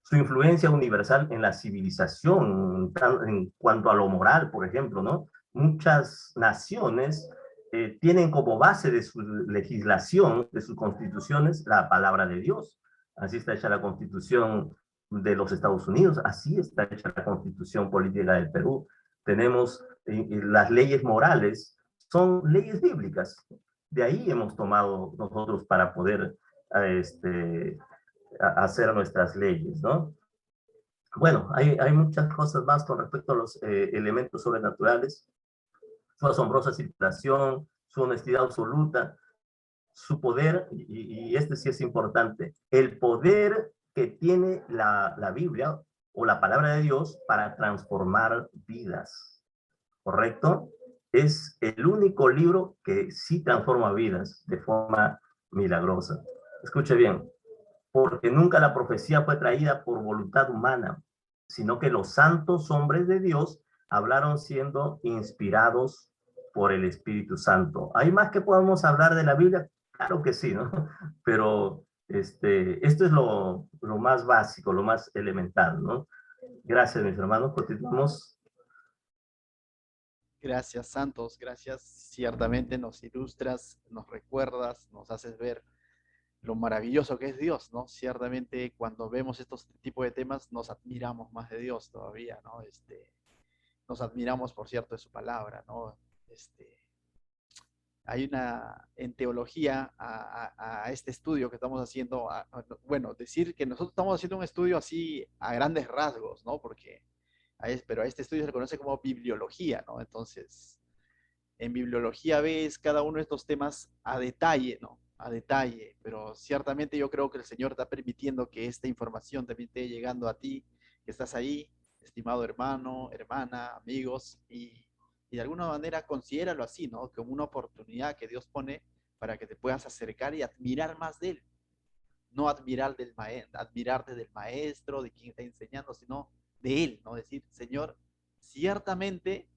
Su influencia universal en la civilización, en cuanto a lo moral, por ejemplo, ¿no? Muchas naciones tienen como base de su legislación, de sus constituciones, la palabra de Dios. Así está hecha la constitución de los Estados Unidos, así está hecha la constitución política del Perú. Tenemos las leyes morales, son leyes bíblicas. De ahí hemos tomado nosotros para poder hacer nuestras leyes, ¿no? Bueno, hay muchas cosas más con respecto a los elementos sobrenaturales, su asombrosa circulación, su honestidad absoluta, su poder, y este sí es importante, el poder que tiene la Biblia o la palabra de Dios para transformar vidas, ¿correcto? Es el único libro que sí transforma vidas de forma milagrosa. Escuche bien, porque nunca la profecía fue traída por voluntad humana, sino que los santos hombres de Dios hablaron siendo inspirados por el Espíritu Santo. ¿Hay más que podamos hablar de la Biblia? Claro que sí, ¿no? Pero esto es lo más básico, lo más elemental, ¿no? Gracias, mis hermanos. Continuamos. Gracias, Santos, gracias. Ciertamente nos ilustras, nos recuerdas, nos haces ver lo maravilloso que es Dios, ¿no? Ciertamente cuando vemos estos tipos de temas nos admiramos más de Dios todavía, ¿no? Nos admiramos, por cierto, de su palabra, ¿no? Hay en teología a este estudio que estamos haciendo, bueno, decir que nosotros estamos haciendo un estudio así a grandes rasgos, ¿no? Pero a este estudio se le conoce como bibliología, ¿no? Entonces, en bibliología ves cada uno de estos temas a detalle, ¿no? A detalle, pero ciertamente yo creo que el Señor está permitiendo que esta información también esté llegando a ti, que estás ahí, estimado hermano, hermana, amigos, y de alguna manera considéralo así, ¿no? Como una oportunidad que Dios pone para que te puedas acercar y admirar más de Él. No admirarte del maestro, de quien está enseñando, sino de Él, ¿no? Decir, Señor, ciertamente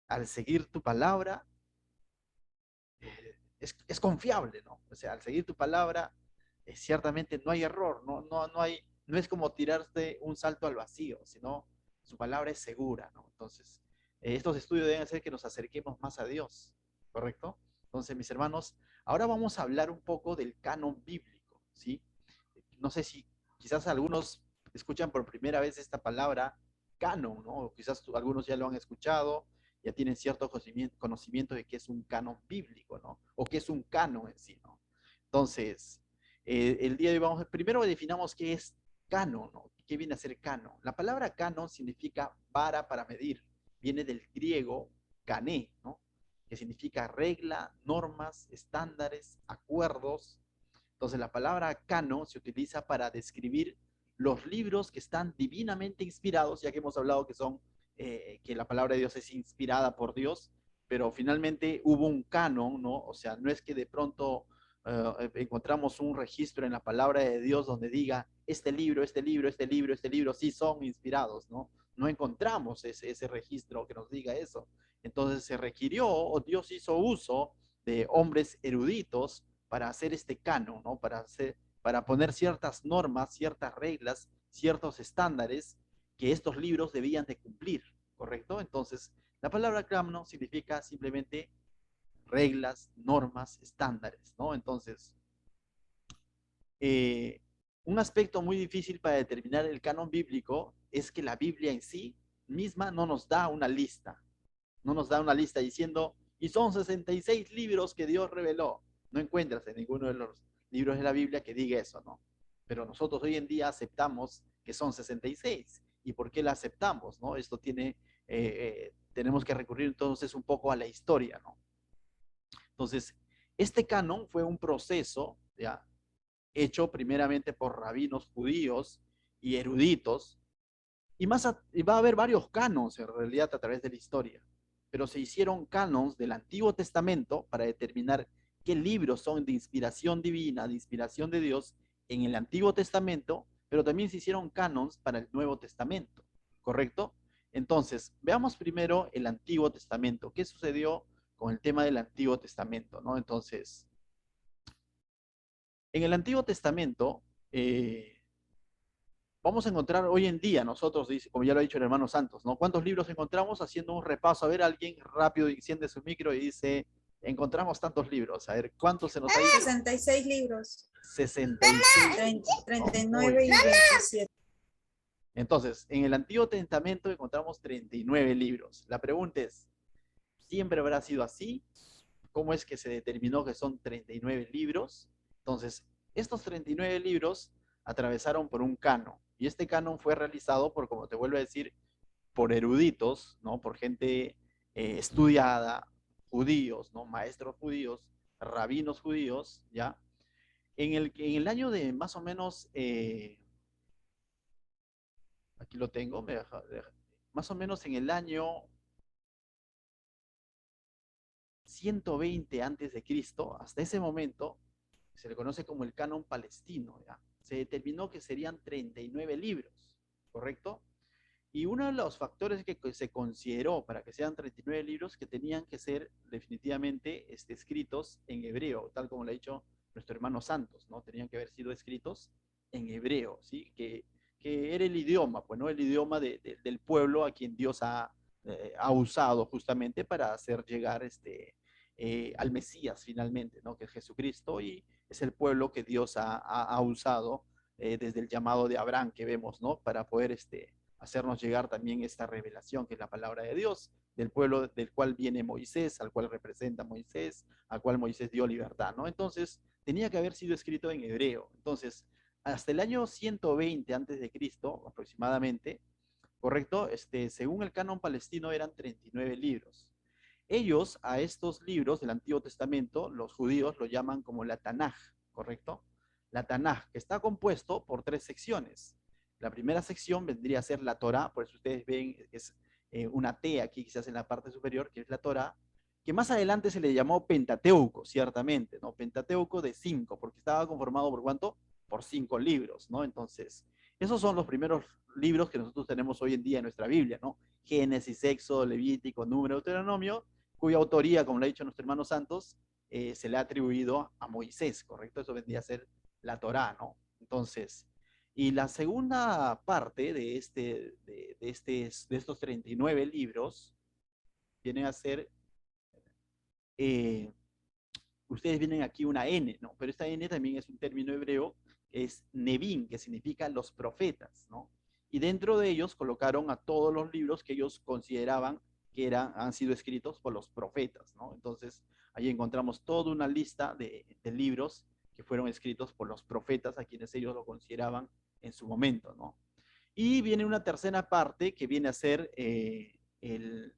al seguir tu palabra, es confiable, ¿no? O sea, al seguir tu palabra, ciertamente no hay error, no es como tirarte un salto al vacío, sino su palabra es segura, ¿no? Entonces, estos estudios deben hacer que nos acerquemos más a Dios, ¿correcto? Entonces, mis hermanos, ahora vamos a hablar un poco del canon bíblico, ¿sí? No sé si quizás algunos escuchan por primera vez esta palabra canon, ¿no? O quizás algunos ya lo han escuchado, ya tienen cierto conocimiento de qué es un canon bíblico, ¿no? O qué es un canon en sí, ¿no? Entonces, el día de hoy primero definamos qué es canon, ¿no? ¿Qué viene a ser canon? La palabra canon significa vara para medir, viene del griego cané, ¿no? Que significa regla, normas, estándares, acuerdos. Entonces, la palabra canon se utiliza para describir los libros que están divinamente inspirados, ya que hemos hablado que la palabra de Dios es inspirada por Dios, pero finalmente hubo un canon, ¿no? O sea, no es que de pronto encontramos un registro en la palabra de Dios donde diga, este libro, este libro, este libro, este libro, sí son inspirados, ¿no? No encontramos ese registro que nos diga eso. Entonces se requirió, o Dios hizo uso de hombres eruditos para hacer este canon, ¿no? Para poner ciertas normas, ciertas reglas, ciertos estándares que estos libros debían de cumplir, ¿correcto? Entonces, la palabra canon significa simplemente reglas, normas, estándares, ¿no? Entonces, eh, un aspecto muy difícil para determinar el canon bíblico es que la Biblia en sí misma no nos da una lista, no nos da una lista diciendo, y son 66 libros que Dios reveló. No encuentras en ninguno de los libros de la Biblia que diga eso, ¿no? pero nosotros hoy en día aceptamos que son 66. ¿Y por qué la aceptamos? ¿No? Esto tiene, tenemos que recurrir entonces un poco a la historia, ¿no? Entonces, este canon fue un proceso, ¿ya? Hecho primeramente por rabinos judíos y eruditos, y va a haber varios canons en realidad a través de la historia, pero se hicieron canons del Antiguo Testamento para determinar qué libros son de inspiración divina, de inspiración de Dios en el Antiguo Testamento, pero también se hicieron canons para el Nuevo Testamento, ¿correcto? Entonces, veamos primero el Antiguo Testamento. ¿Qué sucedió con el tema del Antiguo Testamento, ¿no? Entonces, en el Antiguo Testamento, vamos a encontrar hoy en día nosotros, como ya lo ha dicho el hermano Santos, ¿no? ¿Cuántos libros encontramos? Haciendo un repaso, a ver, alguien rápido enciende su micro y dice, encontramos tantos libros, a ver, ¿cuántos se nos ha ido? 66 libros. 66. 39 y 27. Entonces, en el Antiguo Testamento encontramos 39 libros. La pregunta es, ¿siempre habrá sido así? ¿Cómo es que se determinó que son 39 libros? Entonces, estos 39 libros atravesaron por un canon. Y este canon fue realizado por, como te vuelvo a decir, por eruditos, ¿no? Por gente estudiada, judíos, ¿no? Maestros judíos, rabinos judíos, ¿ya? En el año de más o menos, aquí lo tengo, más o menos en el año 120 antes de Cristo, hasta ese momento, se le conoce como el canon palestino, ¿ya? Se determinó que serían 39 libros, ¿correcto? Y uno de los factores que se consideró para que sean 39 libros que tenían que ser definitivamente escritos en hebreo, tal como lo ha dicho nuestro hermano Santos, ¿no? Tenían que haber sido escritos en hebreo, ¿sí? Que era el idioma, pues, ¿no? El idioma del pueblo a quien Dios ha usado justamente para hacer llegar al Mesías finalmente, ¿no? Que es Jesucristo, y es el pueblo que Dios ha usado desde el llamado de Abraham que vemos, ¿no? Para poder hacernos llegar también esta revelación, que es la palabra de Dios, del pueblo del cual viene Moisés, al cual representa Moisés, al cual Moisés dio libertad, ¿no? Entonces, tenía que haber sido escrito en hebreo. Entonces, hasta el año 120 antes de Cristo, aproximadamente, ¿correcto? Según el canon palestino, eran 39 libros. Ellos a estos libros del Antiguo Testamento, los judíos lo llaman como la Tanaj, ¿correcto? La Tanaj, que está compuesto por 3 secciones. La primera sección vendría a ser la Torá, por eso ustedes ven es una T aquí quizás en la parte superior, que es la Torá, que más adelante se le llamó Pentateuco, ciertamente, ¿no? Pentateuco de 5, porque estaba conformado por ¿cuánto? Por 5 libros, ¿no? Entonces, esos son los primeros libros que nosotros tenemos hoy en día en nuestra Biblia, ¿no? Génesis, Éxodo, Levítico, Número, Deuteronomio, cuya autoría, como lo ha dicho nuestro hermano Santos, se le ha atribuido a Moisés, ¿correcto? Eso vendría a ser la Torá, ¿no? Entonces, y la segunda parte de estos 39 libros vienen a ser, eh, ustedes vienen aquí una N, ¿no? Pero esta N también es un término hebreo, que es Nevin, que significa los profetas, ¿no? Y dentro de ellos colocaron a todos los libros que ellos consideraban que han sido escritos por los profetas, ¿no? Entonces, ahí encontramos toda una lista de libros que fueron escritos por los profetas, a quienes ellos lo consideraban en su momento, ¿no? Y viene una tercera parte que viene a ser el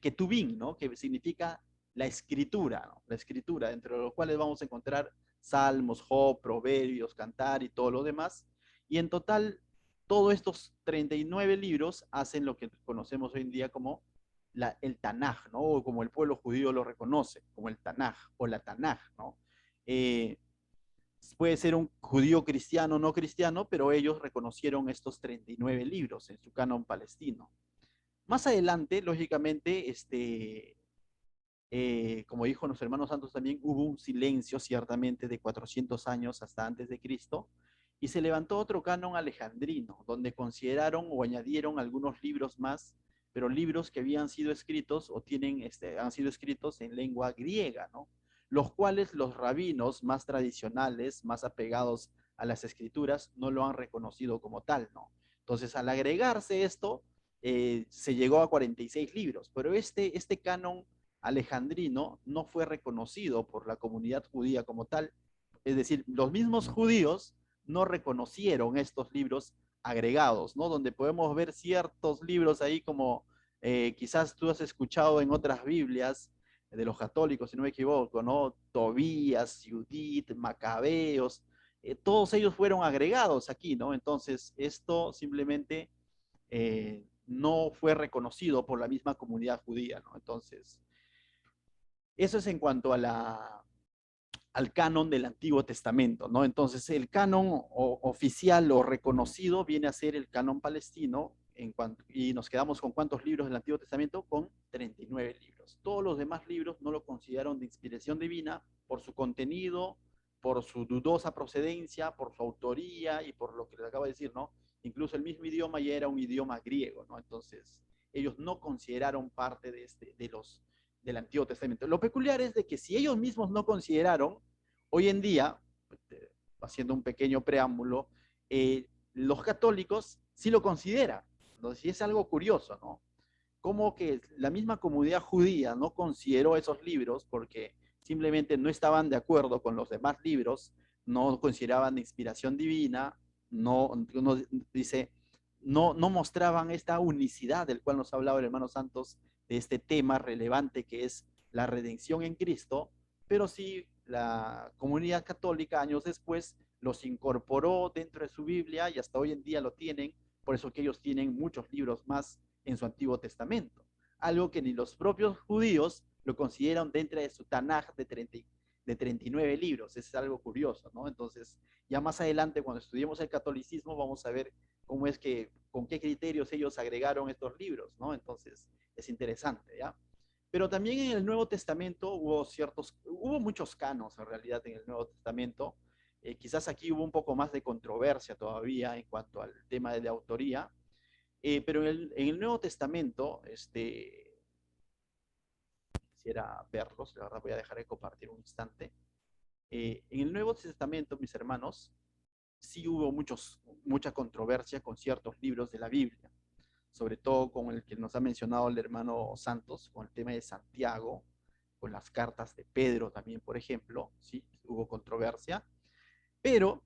Ketubín, ¿no? Que significa la escritura, ¿no? La escritura, entre los cuales vamos a encontrar Salmos, Job, Proverbios, Cantar y todo lo demás. Y en total, todos estos 39 libros hacen lo que conocemos hoy en día como el Tanaj, ¿no? O como el pueblo judío lo reconoce, como el Tanaj o la Tanaj, ¿no? Eh, Puede ser un judío cristiano o no cristiano, pero ellos reconocieron estos 39 libros en su canon palestino. Más adelante, lógicamente, como dijo nuestro hermano Santos también, hubo un silencio ciertamente de 400 años hasta antes de Cristo, y se levantó otro canon alejandrino, donde consideraron o añadieron algunos libros más, pero libros que habían sido escritos o han sido escritos en lengua griega, ¿no? Los cuales los rabinos más tradicionales, más apegados a las escrituras, no lo han reconocido como tal, ¿no? Entonces, al agregarse esto, se llegó a 46 libros, pero este canon alejandrino no fue reconocido por la comunidad judía como tal. Es decir, los mismos judíos no reconocieron estos libros agregados, ¿no? Donde podemos ver ciertos libros ahí como quizás tú has escuchado en otras Biblias de los católicos, si no me equivoco, ¿no? Tobías, Judith, Macabeos, todos ellos fueron agregados aquí, ¿no? Entonces, esto simplemente no fue reconocido por la misma comunidad judía, ¿no? Entonces, eso es en cuanto a al canon del Antiguo Testamento, ¿no? Entonces, el canon oficial o reconocido viene a ser el canon palestino, y nos quedamos con ¿cuántos libros del Antiguo Testamento? Con 39 libros. Todos los demás libros no lo consideraron de inspiración divina por su contenido, por su dudosa procedencia, por su autoría y por lo que les acabo de decir, ¿no? Incluso el mismo idioma ya era un idioma griego, ¿no? Entonces, ellos no consideraron parte del Antiguo Testamento. Lo peculiar es de que si ellos mismos no consideraron, hoy en día, haciendo un pequeño preámbulo, los católicos sí lo consideran. Entonces, sí es algo curioso, ¿no? Como que la misma comunidad judía no consideró esos libros porque simplemente no estaban de acuerdo con los demás libros, no consideraban de inspiración divina, dice, no mostraban esta unicidad del cual nos ha hablado el hermano Santos, de este tema relevante que es la redención en Cristo, pero sí la comunidad católica años después los incorporó dentro de su Biblia y hasta hoy en día lo tienen, por eso que ellos tienen muchos libros más en su Antiguo Testamento, algo que ni los propios judíos lo consideran dentro de su Tanaj de 39 libros. Es algo curioso, ¿no? Entonces, ya más adelante, cuando estudiemos el catolicismo, vamos a ver cómo es que, con qué criterios ellos agregaron estos libros, ¿no? Entonces, es interesante, ¿ya? Pero también en el Nuevo Testamento hubo muchos canos en realidad en el Nuevo Testamento. Quizás aquí hubo un poco más de controversia todavía en cuanto al tema de la autoría, pero en el Nuevo Testamento, quisiera verlos, la verdad voy a dejar de compartir un instante. En el Nuevo Testamento, mis hermanos, sí hubo mucha controversia con ciertos libros de la Biblia, sobre todo con el que nos ha mencionado el hermano Santos, con el tema de Santiago, con las cartas de Pedro también, por ejemplo, sí, hubo controversia, pero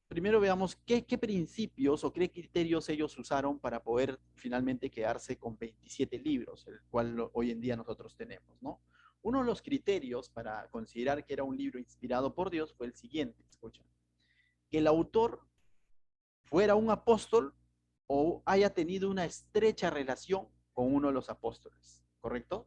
primero veamos qué principios o qué criterios ellos usaron para poder finalmente quedarse con 27 libros, el cual hoy en día nosotros tenemos, ¿no? Uno de los criterios para considerar que era un libro inspirado por Dios fue el siguiente, escucha, que el autor fuera un apóstol o haya tenido una estrecha relación con uno de los apóstoles, ¿correcto?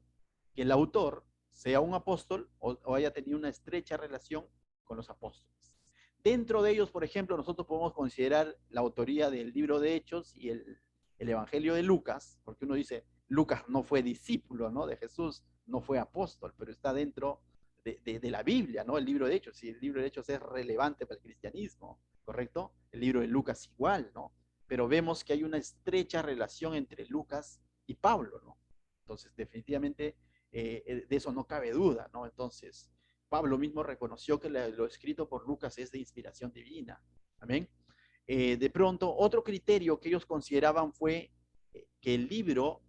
Que el autor sea un apóstol o haya tenido una estrecha relación con los apóstoles. Dentro de ellos, por ejemplo, nosotros podemos considerar la autoría del libro de Hechos y el Evangelio de Lucas, porque uno dice, Lucas no fue discípulo, ¿no? De Jesús, no fue apóstol, pero está dentro de la Biblia, ¿no? El libro de Hechos, y el libro de Hechos es relevante para el cristianismo, ¿correcto? El libro de Lucas igual, ¿no? Pero vemos que hay una estrecha relación entre Lucas y Pablo, ¿no? Entonces, definitivamente, de eso no cabe duda, ¿no? Entonces, Pablo mismo reconoció que lo escrito por Lucas es de inspiración divina. Amén. De pronto, otro criterio que ellos consideraban fue que el libro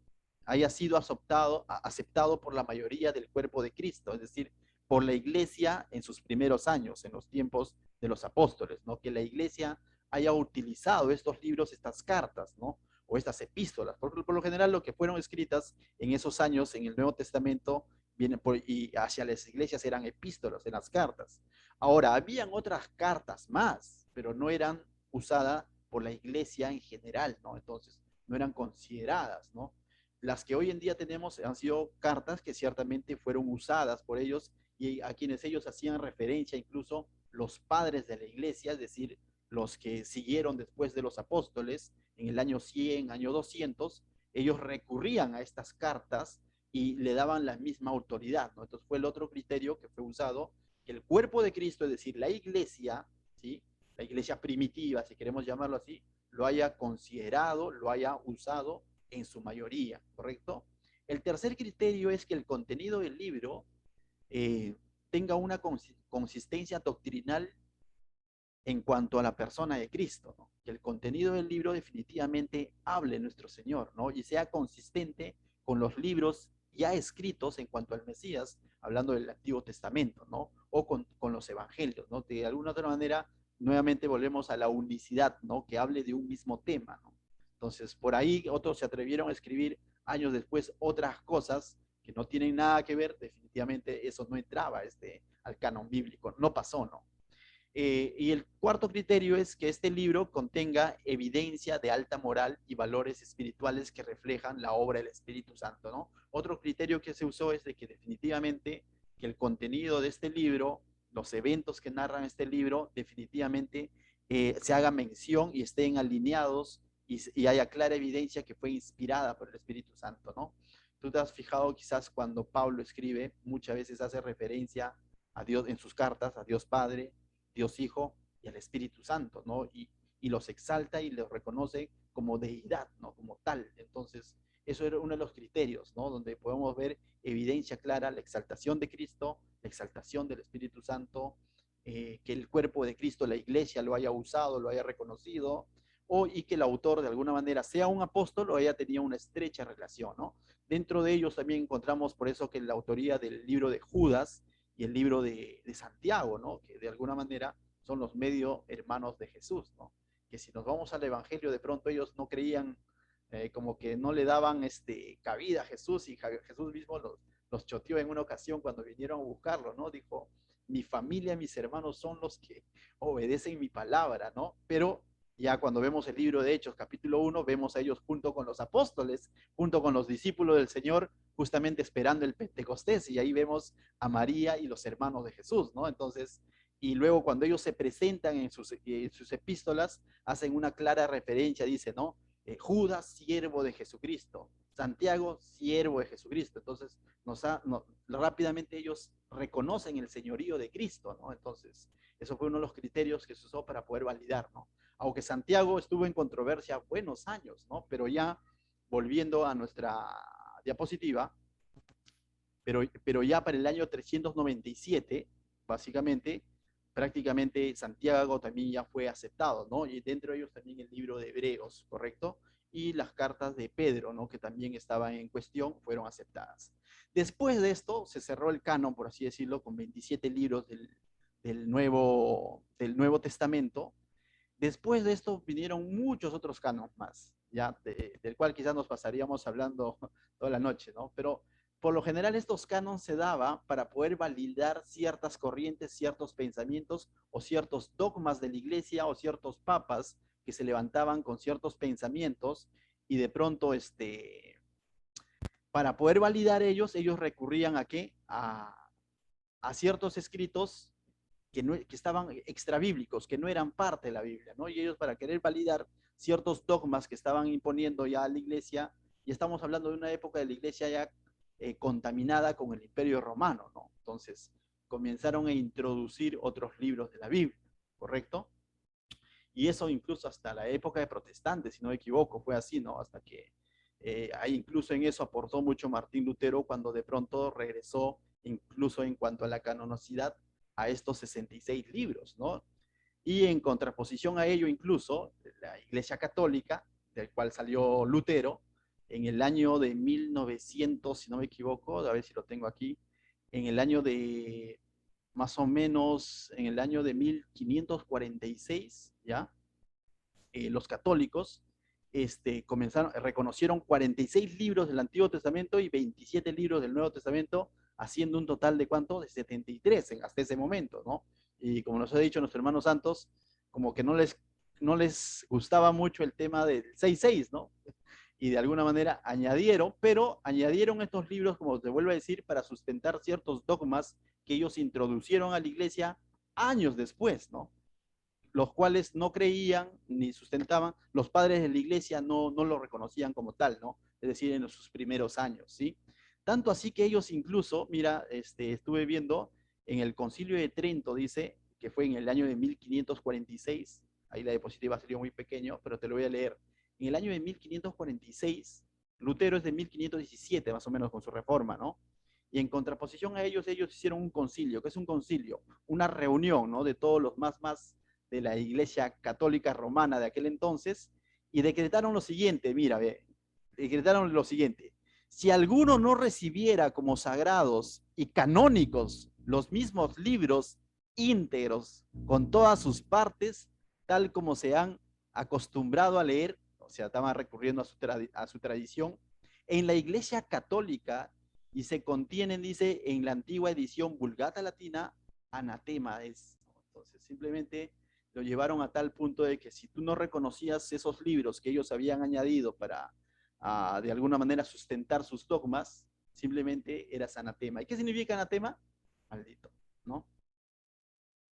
haya sido aceptado por la mayoría del cuerpo de Cristo, es decir, por la iglesia en sus primeros años, en los tiempos de los apóstoles, ¿no? Que la iglesia haya utilizado estos libros, estas cartas, ¿no? O estas epístolas. Por lo general, lo que fueron escritas en esos años en el Nuevo Testamento y hacia las iglesias eran epístolas, eran las cartas. Ahora, habían otras cartas más, pero no eran usadas por la iglesia en general, ¿no? Entonces, no eran consideradas, ¿no? Las que hoy en día tenemos han sido cartas que ciertamente fueron usadas por ellos y a quienes ellos hacían referencia, incluso los padres de la iglesia, es decir, los que siguieron después de los apóstoles en el año 100, año 200, ellos recurrían a estas cartas y le daban la misma autoridad, ¿no? Entonces fue el otro criterio que fue usado, que el cuerpo de Cristo, es decir, la iglesia, ¿sí? La iglesia primitiva, si queremos llamarlo así, lo haya considerado, lo haya usado en su mayoría, ¿correcto? El tercer criterio es que el contenido del libro tenga una consistencia doctrinal en cuanto a la persona de Cristo, ¿no? Que el contenido del libro definitivamente hable nuestro Señor, ¿no? Y sea consistente con los libros ya escritos en cuanto al Mesías, hablando del Antiguo Testamento, ¿no? O con los evangelios, ¿no? De alguna otra manera nuevamente volvemos a la unicidad, ¿no? Que hable de un mismo tema, ¿no? Entonces, por ahí otros se atrevieron a escribir años después otras cosas que no tienen nada que ver. Definitivamente eso no entraba al canon bíblico, no pasó, ¿no? Y el cuarto criterio es que este libro contenga evidencia de alta moral y valores espirituales que reflejan la obra del Espíritu Santo, ¿no? Otro criterio que se usó es de que definitivamente que el contenido de este libro, los eventos que narran este libro, definitivamente se haga mención y estén alineados y haya clara evidencia que fue inspirada por el Espíritu Santo, ¿no? Tú te has fijado quizás cuando Pablo escribe, muchas veces hace referencia a Dios en sus cartas, a Dios Padre, Dios Hijo y al Espíritu Santo, ¿no? Y los exalta y los reconoce como deidad, ¿no? Como tal. Entonces, eso era uno de los criterios, ¿no? Donde podemos ver evidencia clara, la exaltación de Cristo, la exaltación del Espíritu Santo, que el cuerpo de Cristo, la iglesia, lo haya usado, lo haya reconocido, y que el autor de alguna manera sea un apóstol o haya tenido una estrecha relación, ¿no? Dentro de ellos también encontramos por eso que la autoría del libro de Judas y el libro de Santiago, ¿no? Que de alguna manera son los medio hermanos de Jesús, ¿no? Que si nos vamos al Evangelio, de pronto ellos no creían, como que no le daban cabida a Jesús, y Jesús mismo los choteó en una ocasión cuando vinieron a buscarlo, ¿no? Dijo, mi familia, mis hermanos son los que obedecen mi palabra, ¿no? Pero ya cuando vemos el libro de Hechos, capítulo 1, vemos a ellos junto con los apóstoles, junto con los discípulos del Señor, justamente esperando el Pentecostés, y ahí vemos a María y los hermanos de Jesús, ¿no? Entonces, y luego cuando ellos se presentan en sus epístolas, hacen una clara referencia, dice, ¿no? Judas, siervo de Jesucristo, Santiago, siervo de Jesucristo. Entonces, rápidamente ellos reconocen el señorío de Cristo, ¿no? Entonces, eso fue uno de los criterios que se usó para poder validar, ¿no? Aunque Santiago estuvo en controversia buenos años, ¿no? Pero ya, volviendo a nuestra diapositiva, pero ya para el año 397, básicamente, prácticamente Santiago también ya fue aceptado, ¿no? Y dentro de ellos también el libro de Hebreos, ¿correcto? Y las cartas de Pedro, ¿no? Que también estaban en cuestión, fueron aceptadas. Después de esto, se cerró el canon, por así decirlo, con 27 libros del Nuevo Testamento. Después de esto vinieron muchos otros canons más, ya del cual quizás nos pasaríamos hablando toda la noche, ¿no? Pero por lo general estos canons se daba para poder validar ciertas corrientes, ciertos pensamientos o ciertos dogmas de la iglesia o ciertos papas que se levantaban con ciertos pensamientos, y de pronto para poder validar ellos recurrían ¿a qué? A ciertos escritos que estaban extrabíblicos, que no eran parte de la Biblia, ¿no? Y ellos, para querer validar ciertos dogmas que estaban imponiendo ya a la iglesia, y estamos hablando de una época de la iglesia ya contaminada con el Imperio Romano, ¿no? Entonces, comenzaron a introducir otros libros de la Biblia, ¿correcto? Y eso incluso hasta la época de protestantes, si no me equivoco, fue así, ¿no? Hasta que incluso en eso aportó mucho Martín Lutero, cuando de pronto regresó, incluso en cuanto a la canonicidad, a estos 66 libros, ¿no? Y en contraposición a ello, incluso, la Iglesia Católica, del cual salió Lutero, en el año de 1900, si no me equivoco, a ver si lo tengo aquí, en el año de, más o menos, en el año de 1546, ¿ya? Los católicos reconocieron 46 libros del Antiguo Testamento y 27 libros del Nuevo Testamento, haciendo un total de ¿cuánto? De 73 hasta ese momento, ¿no? Y como nos ha dicho nuestro hermano Santos, como que no les gustaba mucho el tema del 6-6, ¿no? Y de alguna manera pero añadieron estos libros, como te vuelvo a decir, para sustentar ciertos dogmas que ellos introducieron a la iglesia años después, ¿no? Los cuales no creían ni sustentaban, los padres de la iglesia no lo reconocían como tal, ¿no? Es decir, en sus primeros años, ¿sí? Tanto así que ellos incluso, mira, estuve viendo en el Concilio de Trento, dice, que fue en el año de 1546, ahí la diapositiva sería muy pequeño, pero te lo voy a leer. En el año de 1546, Lutero es de 1517, más o menos, con su reforma, ¿no? Y en contraposición a ellos hicieron un concilio. ¿Qué es un concilio? Una reunión, ¿no? De todos los más de la Iglesia Católica Romana de aquel entonces, y decretaron lo siguiente, mira, decretaron lo siguiente: si alguno no recibiera como sagrados y canónicos los mismos libros íntegros, con todas sus partes, tal como se han acostumbrado a leer, o sea, estaban recurriendo a su tradición, en la Iglesia Católica, y se contienen, dice, en la antigua edición Vulgata Latina, anatema es. Entonces, simplemente lo llevaron a tal punto de que si tú no reconocías esos libros que ellos habían añadido para, de alguna manera, sustentar sus dogmas, simplemente eras anatema. ¿Y qué significa anatema? Maldito, ¿no?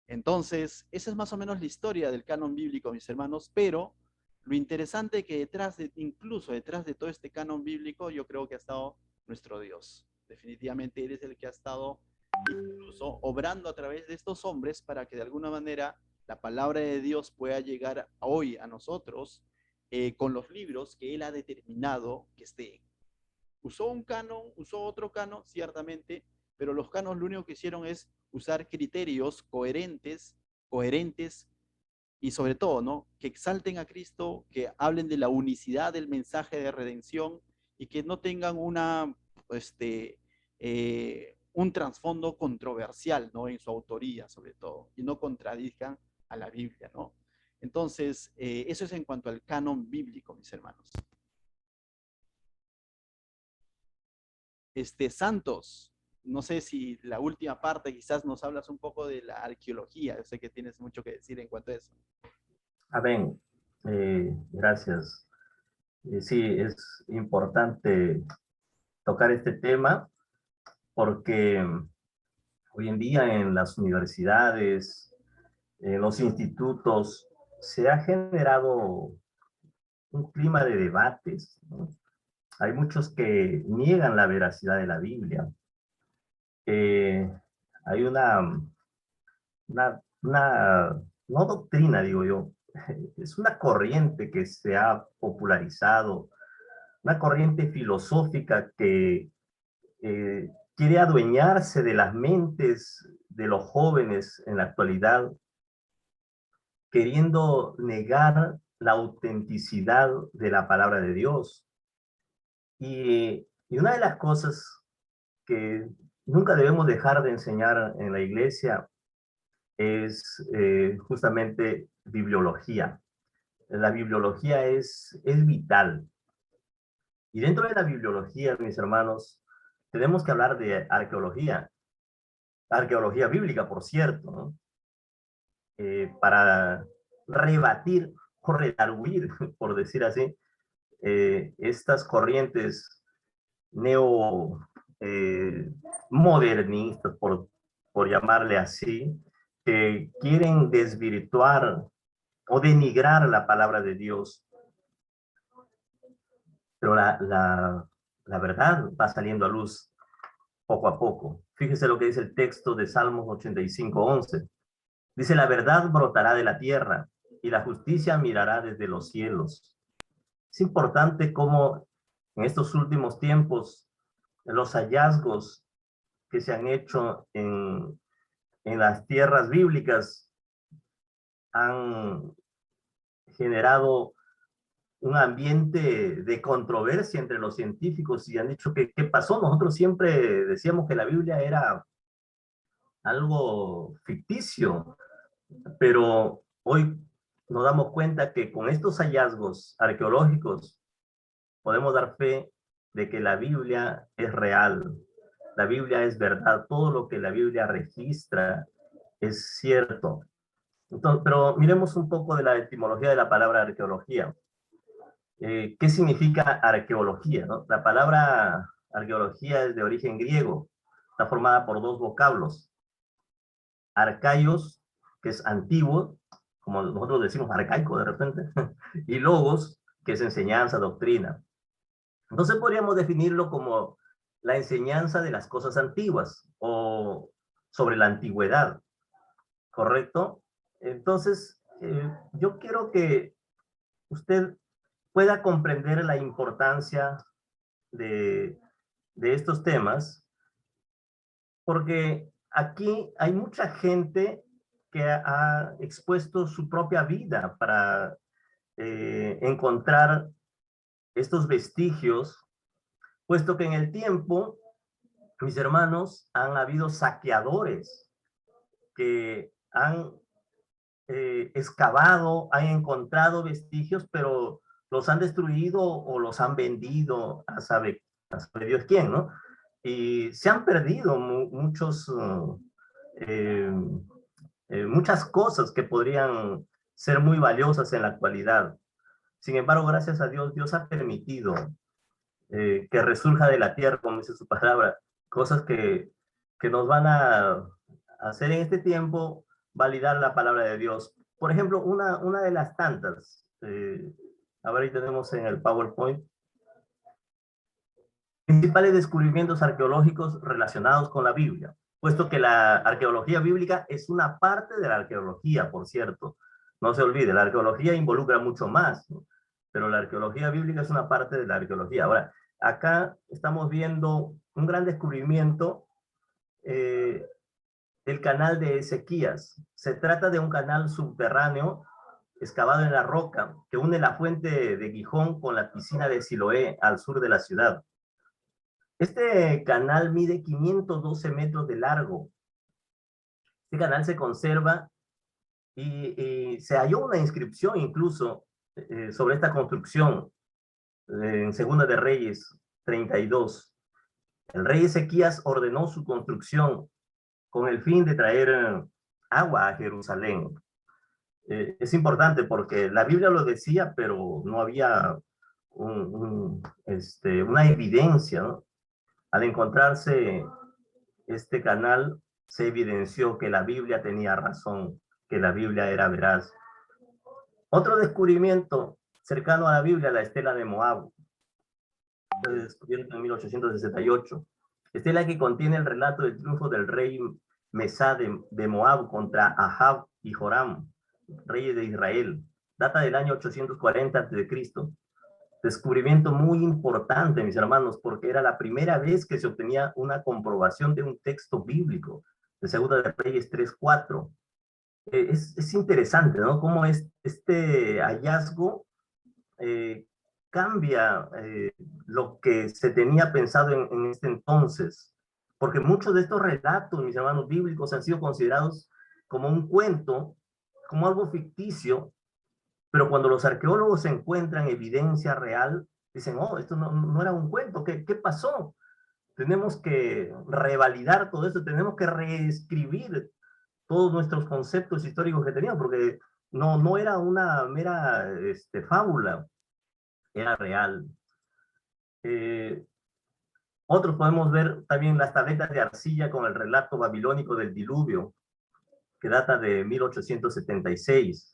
Entonces, esa es más o menos la historia del canon bíblico, mis hermanos, pero lo interesante es que incluso detrás de todo este canon bíblico, yo creo que ha estado nuestro Dios. Definitivamente Él es el que ha estado incluso obrando a través de estos hombres para que de alguna manera la palabra de Dios pueda llegar hoy a nosotros con los libros que Él ha determinado que estén. Usó un canon, usó otro canon, ciertamente, pero los canos lo único que hicieron es usar criterios coherentes y sobre todo, ¿no? Que exalten a Cristo, que hablen de la unicidad del mensaje de redención y que no tengan un trasfondo controversial, ¿no? En su autoría, sobre todo, y no contradigan a la Biblia, ¿no? Entonces, eso es en cuanto al canon bíblico, mis hermanos. Santos, no sé si la última parte quizás nos hablas un poco de la arqueología. Yo sé que tienes mucho que decir en cuanto a eso. Amén. Gracias. Sí, es importante tocar este tema porque hoy en día en las universidades, en los institutos, se ha generado un clima de debates, ¿no? Hay muchos que niegan la veracidad de la Biblia. Hay no doctrina, digo yo, es una corriente que se ha popularizado, una corriente filosófica que quiere adueñarse de las mentes de los jóvenes en la actualidad, queriendo negar la autenticidad de la palabra de Dios. Y una de las cosas que nunca debemos dejar de enseñar en la iglesia es justamente bibliología. La bibliología es vital. Y dentro de la bibliología, mis hermanos, tenemos que hablar de arqueología bíblica, por cierto, ¿no? Para rebatir o redarguir, por decir así, estas corrientes neo modernistas, por llamarle así, que quieren desvirtuar o denigrar la palabra de Dios. Pero la verdad va saliendo a luz poco a poco. Fíjese lo que dice el texto de Salmos 85:11. Dice, la verdad brotará de la tierra y la justicia mirará desde los cielos. Es importante cómo en estos últimos tiempos los hallazgos que se han hecho en las tierras bíblicas han generado un ambiente de controversia entre los científicos y han dicho que qué pasó. Nosotros siempre decíamos que la Biblia era algo ficticio, pero hoy nos damos cuenta que con estos hallazgos arqueológicos podemos dar fe de que la Biblia es real, la Biblia es verdad, todo lo que la Biblia registra es cierto. Entonces, pero miremos un poco de la etimología de la palabra arqueología. ¿Qué significa arqueología, ¿no? La palabra arqueología es de origen griego, está formada por dos vocablos, arcaios, que es antiguo, como nosotros decimos arcaico de repente, y logos, que es enseñanza, doctrina. Entonces podríamos definirlo como la enseñanza de las cosas antiguas o sobre la antigüedad, ¿correcto? Entonces, yo quiero que usted pueda comprender la importancia de estos temas, porque aquí hay mucha gente que ha expuesto su propia vida para encontrar estos vestigios, puesto que en el tiempo, mis hermanos, han habido saqueadores que han excavado, han encontrado vestigios, pero los han destruido o los han vendido a sabe Dios quién, ¿no? Y se han perdido muchas cosas que podrían ser muy valiosas en la actualidad. Sin embargo, gracias a Dios, Dios ha permitido que resurja de la tierra, como dice su palabra, cosas que nos van a hacer en este tiempo validar la palabra de Dios. Por ejemplo, una de las tantas, a ver, ahí tenemos en el PowerPoint, principales descubrimientos arqueológicos relacionados con la Biblia, puesto que la arqueología bíblica es una parte de la arqueología, por cierto. No se olvide, la arqueología involucra mucho más, ¿no? Pero la arqueología bíblica es una parte de la arqueología. Ahora, acá estamos viendo un gran descubrimiento, el canal de Ezequías. Se trata de un canal subterráneo excavado en la roca que une la fuente de Gijón con la piscina de Siloé al sur de la ciudad. Este canal mide 512 metros de largo. Este canal se conserva y se halló una inscripción incluso sobre esta construcción en Segunda de Reyes 32. El rey Ezequías ordenó su construcción con el fin de traer agua a Jerusalén. Es importante porque la Biblia lo decía, pero no había una evidencia, ¿no? Al encontrarse este canal, se evidenció que la Biblia tenía razón, que la Biblia era veraz. Otro descubrimiento cercano a la Biblia, la estela de Moab, fue descubierta en 1868. Estela que contiene el relato del triunfo del rey Mesá de Moab contra Ahab y Joram, reyes de Israel. Data del año 840 a.C. Descubrimiento muy importante, mis hermanos, porque era la primera vez que se obtenía una comprobación de un texto bíblico, de Segunda de Reyes 3:4. Es interesante, ¿no? Cómo este hallazgo cambia lo que se tenía pensado en este entonces, porque muchos de estos relatos, mis hermanos, bíblicos han sido considerados como un cuento, como algo ficticio, pero cuando los arqueólogos encuentran evidencia real, dicen, oh, esto no era un cuento, ¿qué pasó? Tenemos que revalidar todo esto, tenemos que reescribir todos nuestros conceptos históricos que teníamos, porque no era una mera fábula, era real. Otros podemos ver también las tabletas de arcilla con el relato babilónico del diluvio, que data de 1876.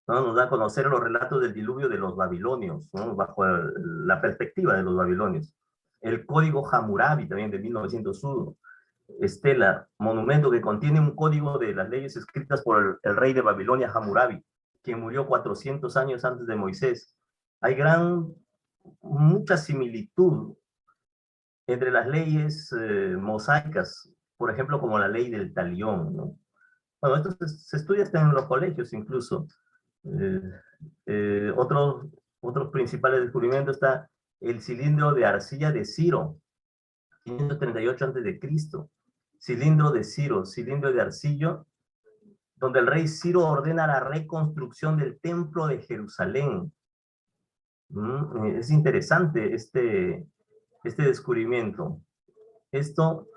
¿No? Nos da a conocer los relatos del diluvio de los babilonios, ¿no? Bajo la perspectiva de los babilonios. El código Hammurabi, también de 1901. Estela, monumento que contiene un código de las leyes escritas por el rey de Babilonia, Hammurabi, quien murió 400 años antes de Moisés. Hay mucha similitud entre las leyes mosaicas, por ejemplo, como la ley del talión, ¿no? Bueno, esto se estudia hasta en los colegios incluso. Otros principales descubrimientos está el cilindro de arcilla de Ciro, 538 a.C. Cilindro de Ciro, cilindro de arcillo, donde el rey Ciro ordena la reconstrucción del templo de Jerusalén. Es interesante este descubrimiento. Esto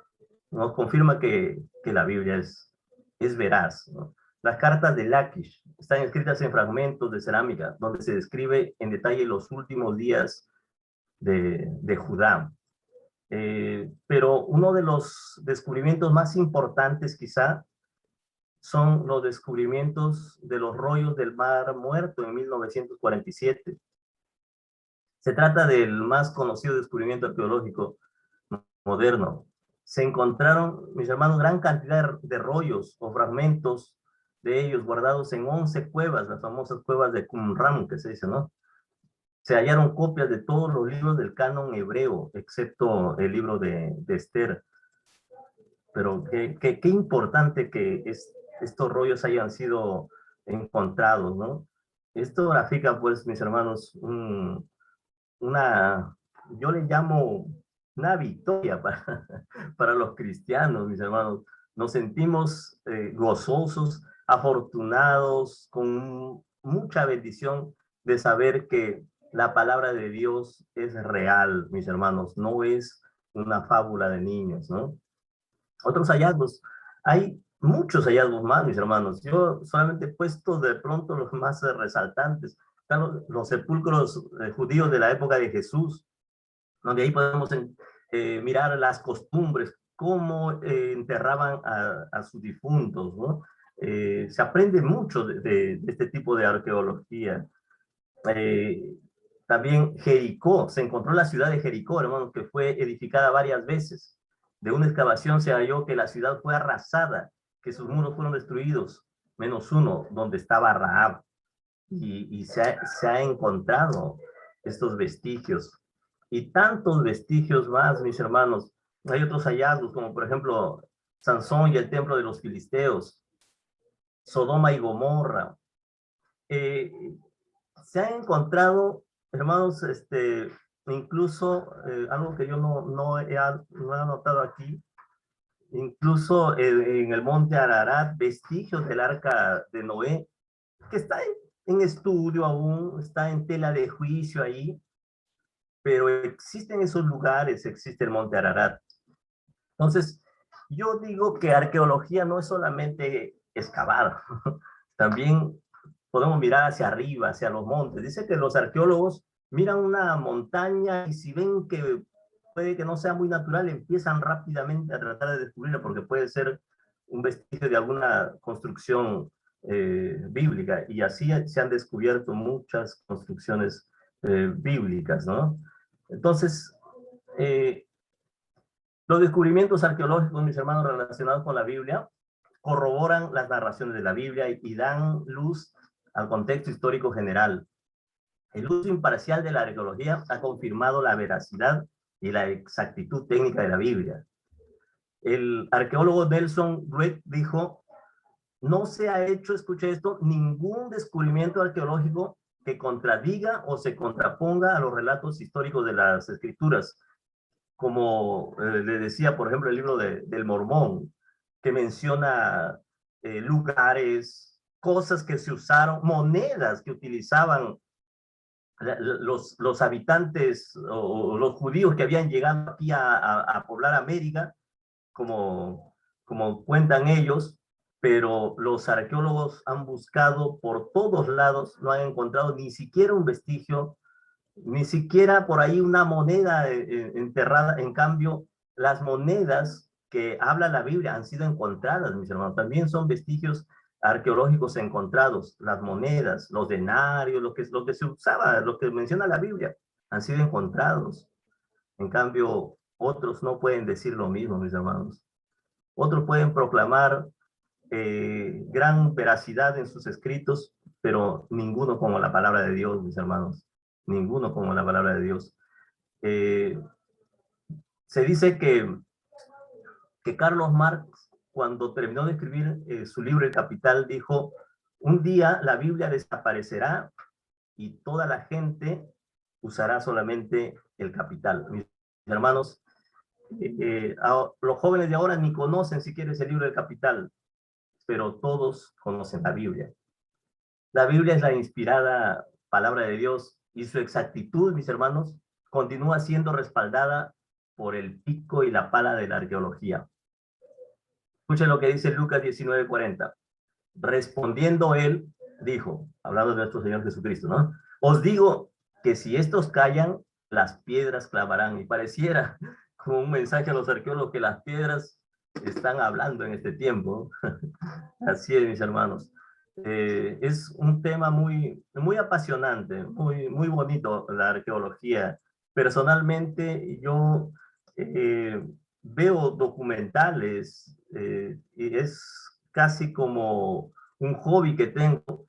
nos confirma que la Biblia es veraz, ¿no? Las cartas de Laquish están escritas en fragmentos de cerámica, donde se describe en detalle los últimos días de Judá. Pero uno de los descubrimientos más importantes quizá son los descubrimientos de los rollos del Mar Muerto en 1947. Se trata del más conocido descubrimiento arqueológico moderno. Se encontraron, mis hermanos, gran cantidad de rollos o fragmentos de ellos guardados en 11 cuevas, las famosas cuevas de Qumran, que se dice, ¿no? Se hallaron copias de todos los libros del canon hebreo, excepto el libro de Esther. Pero qué importante que estos rollos hayan sido encontrados, ¿no? Esto grafica, pues, mis hermanos, yo le llamo una victoria para los cristianos, mis hermanos, nos sentimos gozosos, afortunados, con mucha bendición de saber que la palabra de Dios es real, mis hermanos, no es una fábula de niños, ¿no? Otros hallazgos, hay muchos hallazgos más, mis hermanos. Yo solamente he puesto de pronto los más resaltantes. Están los sepulcros judíos de la época de Jesús, donde ahí podemos mirar las costumbres, cómo enterraban a sus difuntos, ¿no? Se aprende mucho de este tipo de arqueología. Eh, También Jericó, se encontró la ciudad de Jericó, hermanos, que fue edificada varias veces. De una excavación se halló que la ciudad fue arrasada, que sus muros fueron destruidos, menos uno, donde estaba Rahab. Y se ha encontrado estos vestigios. Y tantos vestigios más, mis hermanos. Hay otros hallazgos, como por ejemplo Sansón y el templo de los filisteos, Sodoma y Gomorra. Eh, Se ha encontrado, hermanos, incluso algo que yo no he anotado aquí, incluso en el monte Ararat, vestigios del arca de Noé, que está en estudio aún, está en tela de juicio ahí, pero existen esos lugares, existe el monte Ararat. Entonces, yo digo que arqueología no es solamente excavar, también podemos mirar hacia arriba, hacia los montes. Dice que los arqueólogos miran una montaña y si ven que puede que no sea muy natural, empiezan rápidamente a tratar de descubrirla porque puede ser un vestigio de alguna construcción bíblica. Y así se han descubierto muchas construcciones bíblicas, ¿no? Entonces, los descubrimientos arqueológicos, mis hermanos, relacionados con la Biblia, corroboran las narraciones de la Biblia y dan luz al contexto histórico general. El uso imparcial de la arqueología ha confirmado la veracidad y la exactitud técnica de la Biblia. El arqueólogo Nelson Glueck dijo, no se ha hecho, escuche esto, ningún descubrimiento arqueológico que contradiga o se contraponga a los relatos históricos de las escrituras. Como le decía, por ejemplo, el libro del Mormón, que menciona lugares, cosas que se usaron, monedas que utilizaban los habitantes o los judíos que habían llegado aquí a poblar América, como cuentan ellos, pero los arqueólogos han buscado por todos lados, no han encontrado ni siquiera un vestigio, ni siquiera por ahí una moneda enterrada. En cambio, las monedas que habla la Biblia han sido encontradas, mis hermanos. También son vestigios arqueológicos encontrados. Las monedas, los denarios, lo que se usaba, lo que menciona la Biblia, han sido encontrados. En cambio, otros no pueden decir lo mismo, mis hermanos. Otros pueden proclamar gran veracidad en sus escritos, pero ninguno como la palabra de Dios, mis hermanos. Ninguno como la palabra de Dios. Se dice que Carlos Marx, cuando terminó de escribir su libro El Capital, dijo, un día la Biblia desaparecerá y toda la gente usará solamente el Capital. Mis hermanos, los jóvenes de ahora ni conocen siquiera ese libro del Capital, pero todos conocen la Biblia. La Biblia es la inspirada palabra de Dios y su exactitud, mis hermanos, continúa siendo respaldada por el pico y la pala de la arqueología. Escuchen lo que dice Lucas 19:40. Respondiendo él, dijo, hablando de nuestro Señor Jesucristo, ¿no? Os digo que si estos callan, las piedras clavarán. Y pareciera como un mensaje a los arqueólogos que las piedras están hablando en este tiempo. Así es, mis hermanos. Es un tema muy, muy apasionante, muy bonito la arqueología. Personalmente, yo veo documentales y es casi como un hobby que tengo.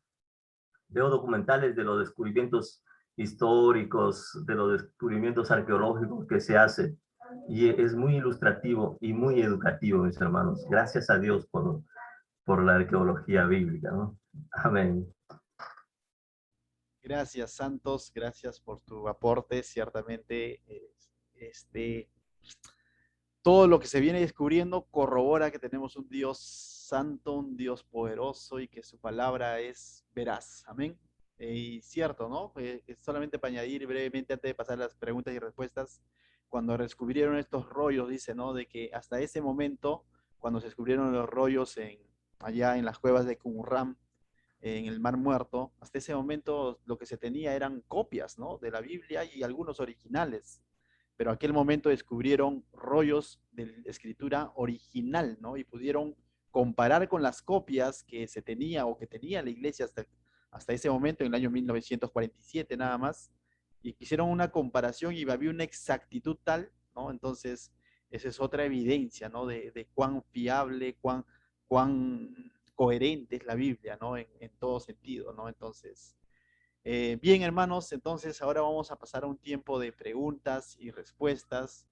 Veo documentales de los descubrimientos históricos, de los descubrimientos arqueológicos que se hacen. Y es muy ilustrativo y muy educativo, mis hermanos. Gracias a Dios por la arqueología bíblica, ¿no? Amén. Gracias, Santos, gracias por tu aporte. Ciertamente, este, todo lo que se viene descubriendo corrobora que tenemos un Dios santo, un Dios poderoso y que su palabra es veraz. Amén. Y cierto, ¿no? Solamente para añadir brevemente antes de pasar las preguntas y respuestas, cuando descubrieron estos rollos, dice, ¿no? De que hasta ese momento, cuando se descubrieron los rollos allá en las cuevas de Qumran, en el Mar Muerto, hasta ese momento lo que se tenía eran copias, ¿no? De la Biblia y algunos originales, pero aquel momento descubrieron rollos de escritura original, ¿no? Y pudieron comparar con las copias que se tenía o que tenía la iglesia hasta ese momento, en el año 1947 nada más, y hicieron una comparación y había una exactitud tal, ¿no? Entonces, esa es otra evidencia, ¿no? De cuán fiable, cuán coherente es la Biblia, ¿no? En todo sentido, ¿no? Entonces, bien, hermanos, entonces ahora vamos a pasar a un tiempo de preguntas y respuestas.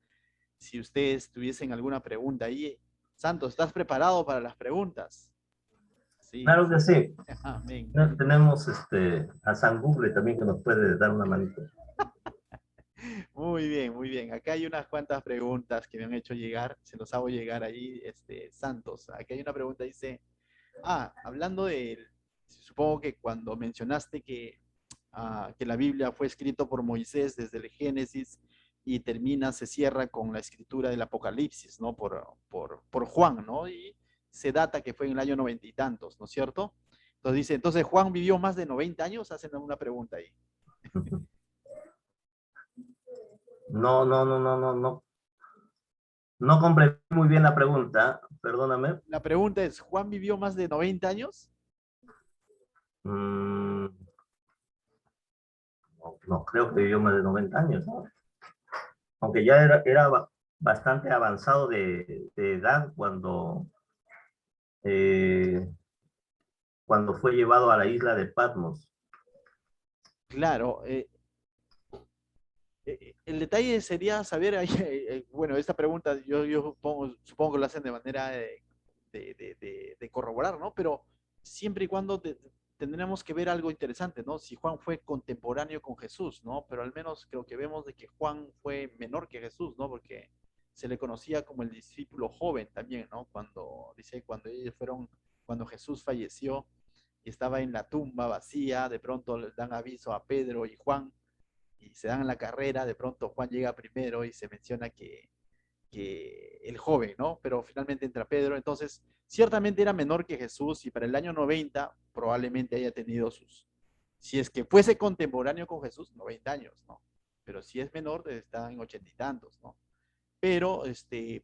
Si ustedes tuviesen alguna pregunta ahí, Santos, ¿estás preparado para las preguntas? Sí, Claro que sí. amén. Tenemos a San Google también que nos puede dar una manita. Muy bien, muy bien. Acá hay unas cuantas preguntas que me han hecho llegar, se los hago llegar ahí, Santos. Aquí hay una pregunta, dice, hablando supongo que cuando mencionaste que la Biblia fue escrito por Moisés desde el Génesis y se cierra con la escritura del Apocalipsis, ¿no? Por Juan, ¿no? Y se data que fue en el año 90 y tantos, ¿no es cierto? Entonces dice, entonces Juan vivió más de 90 años, hacen una pregunta ahí. No, no, no, no, no, no. No comprendí muy bien la pregunta, perdóname. La pregunta es, ¿Juan vivió más de 90 años? No, no creo que vivió más de 90 años, ¿no? Aunque ya era bastante avanzado de edad eh, cuando fue llevado a la isla de Patmos. Claro, el detalle sería saber, bueno, esta pregunta yo supongo que lo hacen de manera de corroborar, ¿no? Pero siempre y cuando tendremos que ver algo interesante, ¿no? Si Juan fue contemporáneo con Jesús, ¿no? Pero al menos creo que vemos de que Juan fue menor que Jesús, ¿no? Porque se le conocía como el discípulo joven también, ¿no? Cuando Jesús falleció y estaba en la tumba vacía, de pronto le dan aviso a Pedro y Juan y se dan la carrera, de pronto Juan llega primero y se menciona que el joven, ¿no? Pero finalmente entra Pedro, entonces ciertamente era menor que Jesús y para el año 90 probablemente haya tenido si es que fuese contemporáneo con Jesús, 90 años, ¿no? Pero si es menor, está en 80 y tantos, ¿no? Pero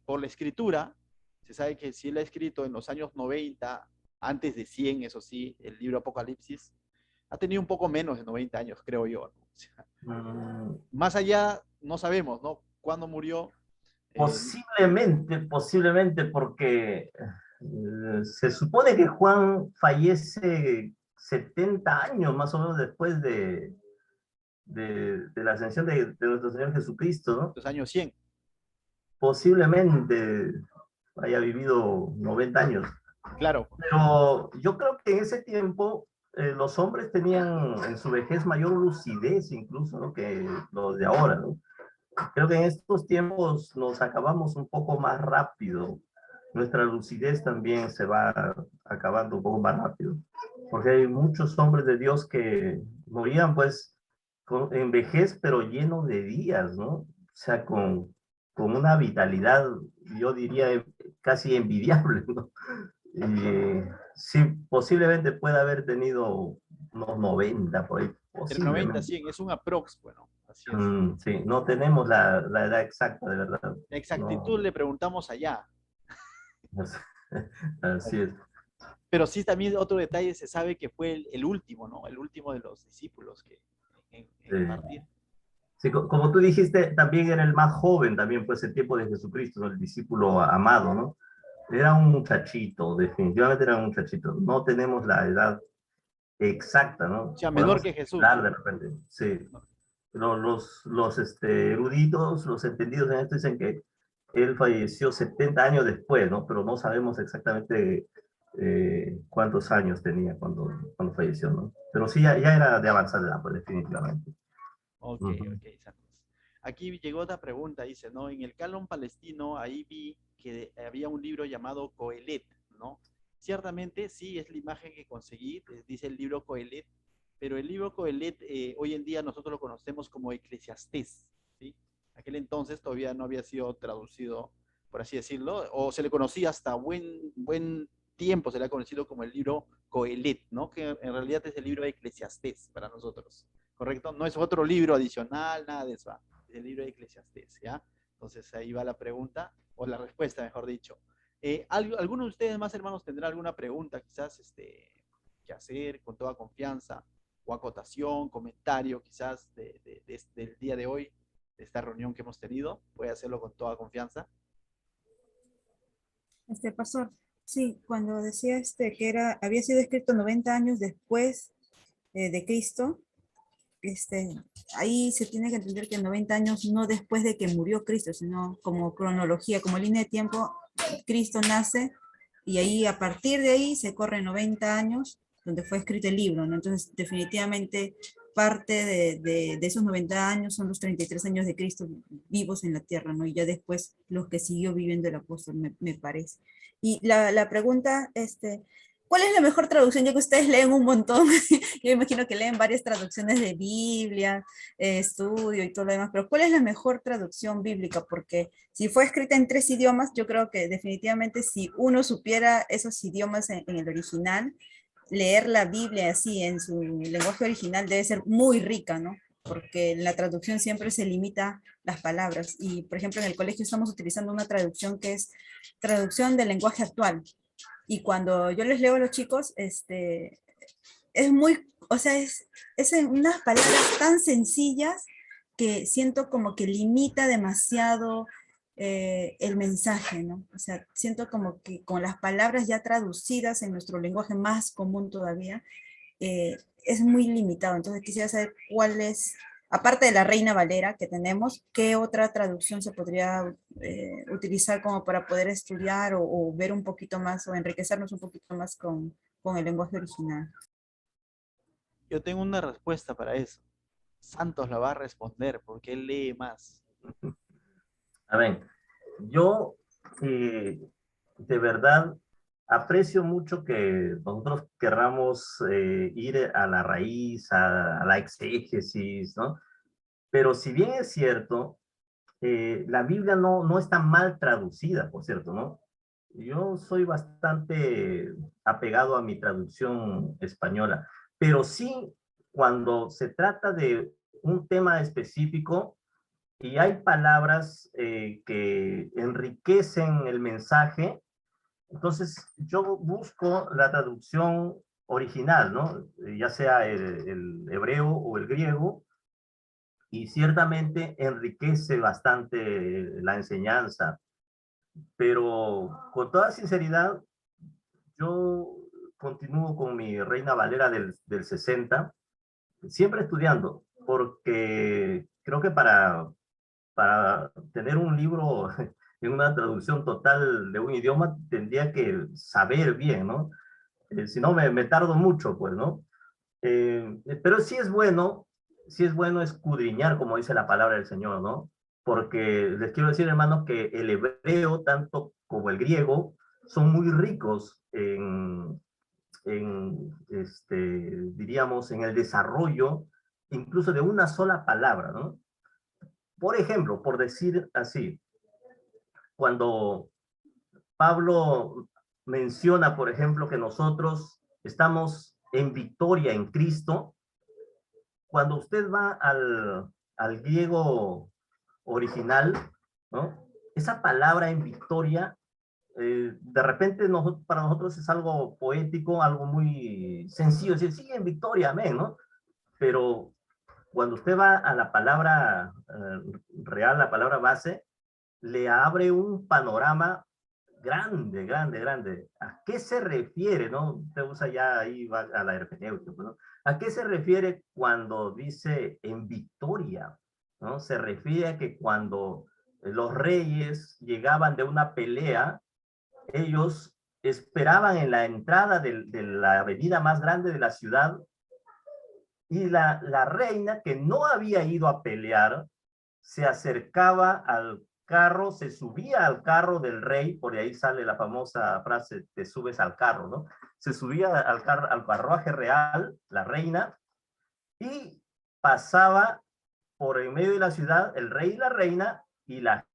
por la escritura, se sabe que si él ha escrito en los años 90, antes de 100, eso sí, el libro Apocalipsis, ha tenido un poco menos de 90 años, creo yo, ¿no? O sea, más allá, no sabemos, ¿no? ¿Cuándo murió? Posiblemente porque se supone que Juan fallece 70 años más o menos después de la ascensión de nuestro Señor Jesucristo, ¿no? Los años 100. Posiblemente haya vivido 90 años. Claro. Pero yo creo que en ese tiempo los hombres tenían en su vejez mayor lucidez incluso, ¿no? Que los de ahora, ¿no? Creo que en estos tiempos nos acabamos un poco más rápido. Nuestra lucidez también se va acabando un poco más rápido. Porque hay muchos hombres de Dios que morían pues en vejez, pero llenos de días, ¿no? O sea, con una vitalidad, yo diría, casi envidiable, ¿no? Y sí, posiblemente pueda haber tenido unos 90 por ahí, Entre 90 y posiblemente. 100, es un aprox, bueno, así es. Sí, no tenemos la edad exacta, de verdad. La exactitud No, le preguntamos allá. así es. Pero sí, también otro detalle, se sabe que fue el último, ¿no? El último de los discípulos en partir. Sí, como tú dijiste, también era el más joven, también fue ese tiempo de Jesucristo, ¿no? El discípulo amado, ¿no? Era un muchachito, definitivamente era un muchachito. No tenemos la edad exacta, O ¿no? sea, menor Podemos que Jesús. hablar de repente, sí. Pero los eruditos, los entendidos en esto dicen que él falleció 70 años después, ¿no? Pero no sabemos exactamente cuántos años tenía cuando falleció, ¿no? Pero sí, ya era de avanzada edad, pues definitivamente. Ok, Uh -huh. ok, Santos. Aquí llegó otra pregunta, dice, ¿no? En el canon palestino, ahí vi que había un libro llamado Coelet, ¿no? Ciertamente, sí, es la imagen que conseguí, dice el libro Coelet, pero el libro Coelet hoy en día nosotros lo conocemos como Eclesiastés, ¿sí? Aquel entonces todavía no había sido traducido, por así decirlo, o se le conocía hasta buen tiempo, se le ha conocido como el libro Coelet, ¿no? Que en realidad es el libro de Eclesiastés para nosotros, ¿correcto? No es otro libro adicional, nada de eso, del libro de Eclesiastés, ¿ya? Entonces ahí va la pregunta, o la respuesta, mejor dicho. ¿Alguno de ustedes más, hermanos, tendrá alguna pregunta quizás que hacer con toda confianza, o acotación, comentario quizás del día de hoy, de esta reunión que hemos tenido? Puede hacerlo con toda confianza. Pastor, sí, cuando decía que había sido escrito 90 años después de Cristo, este, ahí se tiene que entender que 90 años no después de que murió Cristo, sino como cronología, como línea de tiempo, Cristo nace y ahí a partir de ahí se corren 90 años donde fue escrito el libro, ¿no? Entonces definitivamente parte de esos 90 años son los 33 años de Cristo vivos en la tierra, ¿no? Y ya después los que siguió viviendo el apóstol, me parece. Y la pregunta, ¿cuál es la mejor traducción? Ya que ustedes leen un montón, yo imagino que leen varias traducciones de Biblia, estudio y todo lo demás, pero ¿cuál es la mejor traducción bíblica? Porque si fue escrita en 3 idiomas, yo creo que definitivamente si uno supiera esos idiomas en el original, leer la Biblia así en su lenguaje original debe ser muy rica, ¿no? Porque la traducción siempre se limita las palabras. Y, por ejemplo, en el colegio estamos utilizando una traducción que es traducción del lenguaje actual. Y cuando yo les leo a los chicos, es muy, o sea, es en unas palabras tan sencillas que siento como que limita demasiado el mensaje, ¿no? O sea, siento como que con las palabras ya traducidas en nuestro lenguaje más común todavía, es muy limitado. Entonces quisiera saber cuál es, aparte de la Reina Valera que tenemos, qué otra traducción se podría utilizar como para poder estudiar o ver un poquito más o enriquecernos un poquito más con el lenguaje original. Yo tengo una respuesta para eso. Santos la va a responder porque él lee más. A ver, yo de verdad aprecio mucho que nosotros querramos ir a la raíz, a la exégesis, ¿no? Pero si bien es cierto, la Biblia no está mal traducida, por cierto, ¿no? Yo soy bastante apegado a mi traducción española, pero sí cuando se trata de un tema específico y hay palabras que enriquecen el mensaje, entonces yo busco la traducción original, ¿no? Ya sea el hebreo o el griego, y ciertamente enriquece bastante la enseñanza. Pero con toda sinceridad, yo continúo con mi Reina Valera del 60, siempre estudiando, porque creo que para tener un libro en una traducción total de un idioma, tendría que saber bien, ¿no? Si no, me tardo mucho, pues, ¿no? Pero sí es bueno escudriñar, como dice la palabra del Señor, ¿no? Porque les quiero decir, hermanos, que el hebreo, tanto como el griego, son muy ricos diríamos, en el desarrollo, incluso de una sola palabra, ¿no? Por ejemplo, por decir así, cuando Pablo menciona, por ejemplo, que nosotros estamos en victoria en Cristo, cuando usted va al griego original, ¿no? Esa palabra en victoria, de repente para nosotros es algo poético, algo muy sencillo, decir, sí, en victoria, amén, ¿no? Pero cuando usted va a la palabra real, la palabra base, le abre un panorama grande, grande, grande. ¿A qué se refiere, no? Usted usa ya ahí va a la hermenéutica, ¿no? ¿A qué se refiere cuando dice en victoria? ¿No? Se refiere a que cuando los reyes llegaban de una pelea, ellos esperaban en la entrada de la avenida más grande de la ciudad y la reina que no había ido a pelear se acercaba al carro, se subía al carro del rey, por ahí sale la famosa frase, te subes al carro, ¿no? Se subía al carruaje real, la reina, y pasaba por en medio de la ciudad el rey y la reina, y la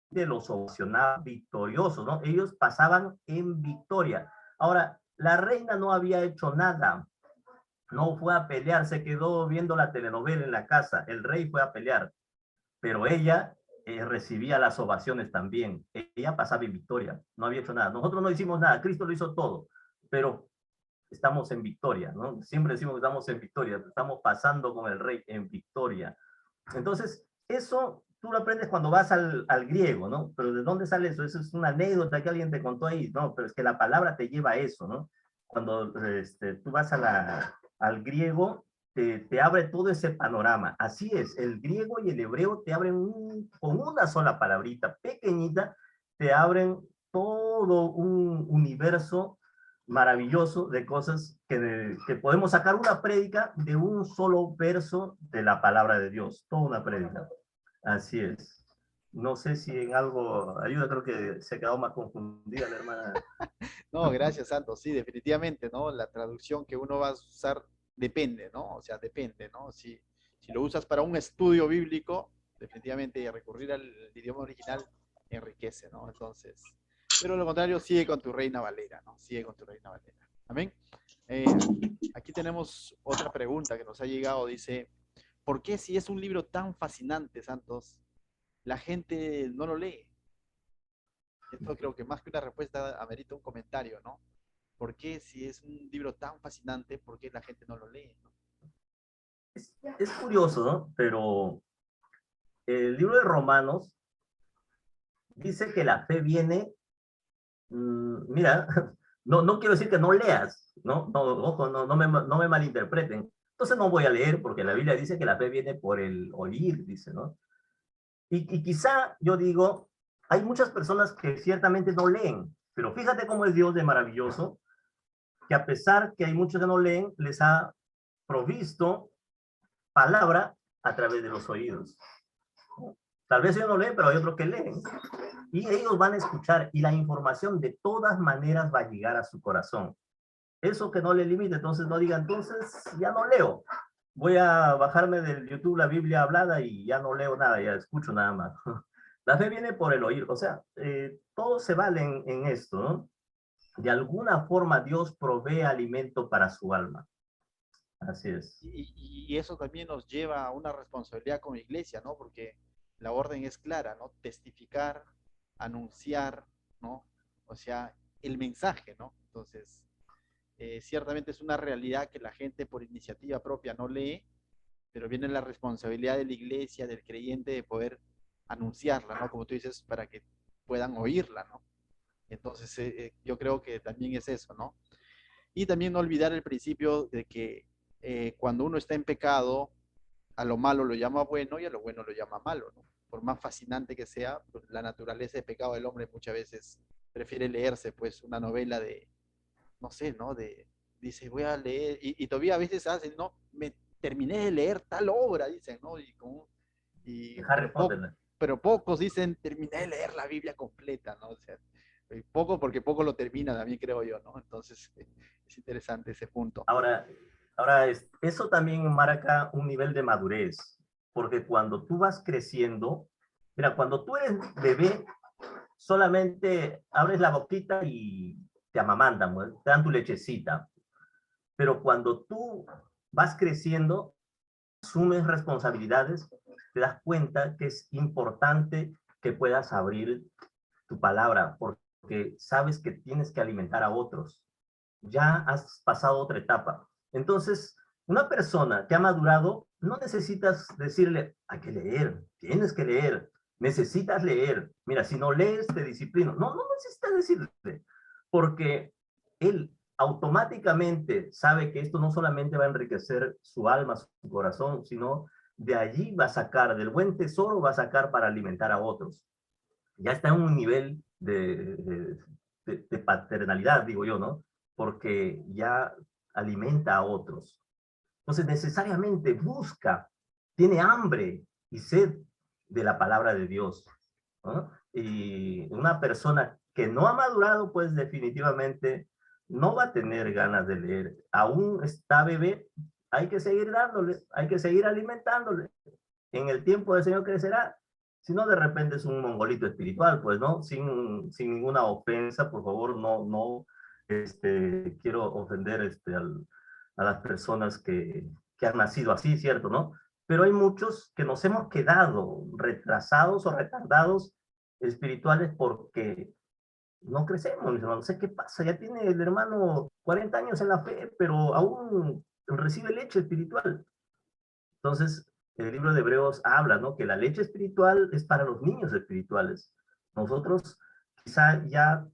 gente los ovacionaba victoriosos, ¿no? Ellos pasaban en victoria. Ahora, la reina no había hecho nada, no fue a pelear, se quedó viendo la telenovela en la casa, el rey fue a pelear, pero ella recibía las ovaciones también, ella pasaba en victoria, no había hecho nada. Nosotros no hicimos nada, Cristo lo hizo todo, pero estamos en victoria, ¿no? Siempre decimos que estamos en victoria, estamos pasando con el rey en victoria. Entonces, eso tú lo aprendes cuando vas al griego, ¿no? Pero ¿de dónde sale eso? Eso es una anécdota que alguien te contó ahí, ¿no? Pero es que la palabra te lleva a eso, ¿no? Cuando tú vas al griego, te abre todo ese panorama. Así es, el griego y el hebreo te abren con una sola palabrita pequeñita, te abren todo un universo maravilloso de cosas que podemos sacar una prédica de un solo verso de la palabra de Dios, toda una prédica. Así es. No sé si en algo ayuda, creo que se quedó más confundida la hermana. No, gracias, Santos. Sí, definitivamente, ¿no? La traducción que uno va a usar depende, ¿no? O sea, depende, ¿no? Si lo usas para un estudio bíblico, definitivamente recurrir al idioma original enriquece, ¿no? Entonces, pero lo contrario, sigue con tu Reina Valera, ¿no? Sigue con tu Reina Valera. Amén. Eh, Aquí tenemos otra pregunta que nos ha llegado. Dice, ¿por qué si es un libro tan fascinante, Santos, la gente no lo lee? Esto creo que más que una respuesta amerita un comentario, ¿no? ¿Por qué si es un libro tan fascinante, por qué la gente no lo lee? ¿No? Es curioso, ¿no? Pero el libro de Romanos dice que la fe viene, mira, no quiero decir que no leas, ¿no? No, ojo, no me malinterpreten. Entonces no voy a leer porque la Biblia dice que la fe viene por el oír, dice, ¿no? Y quizá yo digo, hay muchas personas que ciertamente no leen, pero fíjate cómo es Dios de maravilloso, que a pesar que hay muchos que no leen, les ha provisto palabra a través de los oídos. Tal vez ellos no leen, pero hay otros que leen. Y ellos van a escuchar y la información de todas maneras va a llegar a su corazón. Eso que no le limite, entonces no diga, entonces ya no leo. Voy a bajarme del YouTube la Biblia hablada y ya no leo nada, ya escucho nada más. La fe viene por el oír, o sea, todo se vale en esto, ¿no? De alguna forma Dios provee alimento para su alma. Así es. Y eso también nos lleva a una responsabilidad como iglesia, ¿no? Porque la orden es clara, ¿no? Testificar, anunciar, ¿no? O sea, el mensaje, ¿no? Entonces, ciertamente es una realidad que la gente por iniciativa propia no lee, pero viene la responsabilidad de la iglesia, del creyente, de poder anunciarla, ¿no? Como tú dices, para que puedan oírla, ¿no? Entonces, yo creo que también es eso, ¿no? Y también no olvidar el principio de que cuando uno está en pecado, a lo malo lo llama bueno y a lo bueno lo llama malo, ¿no? Por más fascinante que sea, pues, la naturaleza de pecado del hombre muchas veces prefiere leerse, pues, una novela de, no sé, ¿no? Dice, voy a leer, y todavía a veces hacen, ¿no? Me terminé de leer tal obra, dicen, ¿no? Harry Potter. Pero pocos dicen, terminé de leer la Biblia completa, ¿no? O sea, poco porque poco lo termina, también creo yo, ¿no? Entonces, es interesante ese punto. Ahora eso también marca un nivel de madurez, porque cuando tú vas creciendo, mira, cuando tú eres bebé, solamente abres la boquita y te amamantan, te dan tu lechecita. Pero cuando tú vas creciendo, asumes responsabilidades, te das cuenta que es importante que puedas abrir tu palabra, porque sabes que tienes que alimentar a otros. Ya has pasado otra etapa. Entonces, una persona que ha madurado, no necesitas decirle, hay que leer, tienes que leer, necesitas leer. Mira, si no lees, te disciplino. No necesitas decirle, porque él automáticamente sabe que esto no solamente va a enriquecer su alma, su corazón, sino de allí va a sacar, del buen tesoro va a sacar para alimentar a otros. Ya está en un nivel de paternalidad, digo yo, ¿no? Porque ya alimenta a otros. Entonces necesariamente busca, tiene hambre y sed de la palabra de Dios, ¿no? Y una persona que no ha madurado, pues definitivamente no va a tener ganas de leer. Aún está bebé, hay que seguir dándole, hay que seguir alimentándole. En el tiempo del Señor crecerá. Si no, de repente es un mongolito espiritual, pues, ¿no? Sin ninguna ofensa, por favor, no quiero ofender a las personas que han nacido así, ¿cierto? ¿No? Pero hay muchos que nos hemos quedado retrasados o retardados espirituales porque no crecemos, mis hermanos. No sé qué pasa, ya tiene el hermano 40 años en la fe, pero aún recibe leche espiritual. Entonces, el libro de Hebreos habla, ¿no? Que la leche espiritual es para los niños espirituales. Nosotros, quizá ya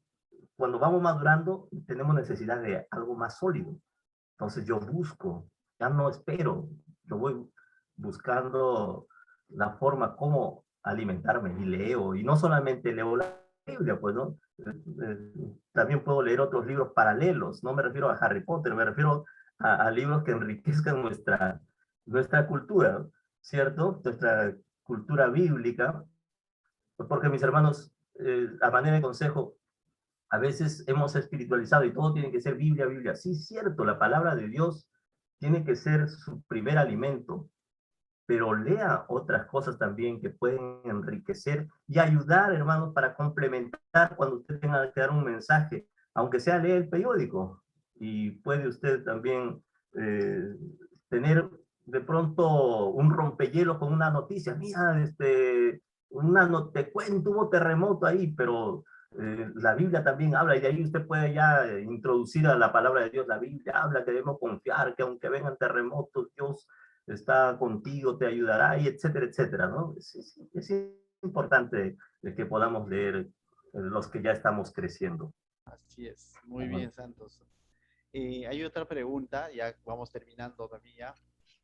cuando vamos madurando, tenemos necesidad de algo más sólido. Entonces yo busco, ya no espero, yo voy buscando la forma como alimentarme y leo, y no solamente leo la Biblia, pues, ¿no? También puedo leer otros libros paralelos, no me refiero a Harry Potter, me refiero a libros que enriquezcan nuestra cultura, ¿cierto? Nuestra cultura bíblica, porque mis hermanos, a manera de consejo, a veces hemos espiritualizado y todo tiene que ser Biblia, Biblia. Sí, cierto, la palabra de Dios tiene que ser su primer alimento, pero lea otras cosas también que pueden enriquecer y ayudar, hermanos, para complementar cuando usted tenga que dar un mensaje, aunque sea lee el periódico. Y puede usted también tener de pronto un rompehielos con una noticia. Mira, te cuento, hubo terremoto ahí, pero la Biblia también habla, y de ahí usted puede ya introducir a la palabra de Dios. La Biblia habla que debemos confiar, que aunque vengan terremotos, Dios está contigo, te ayudará, y etcétera, etcétera, ¿no? Es importante que podamos leer los que ya estamos creciendo. Así es, muy bien, Santos. Hay otra pregunta, ya vamos terminando también ya.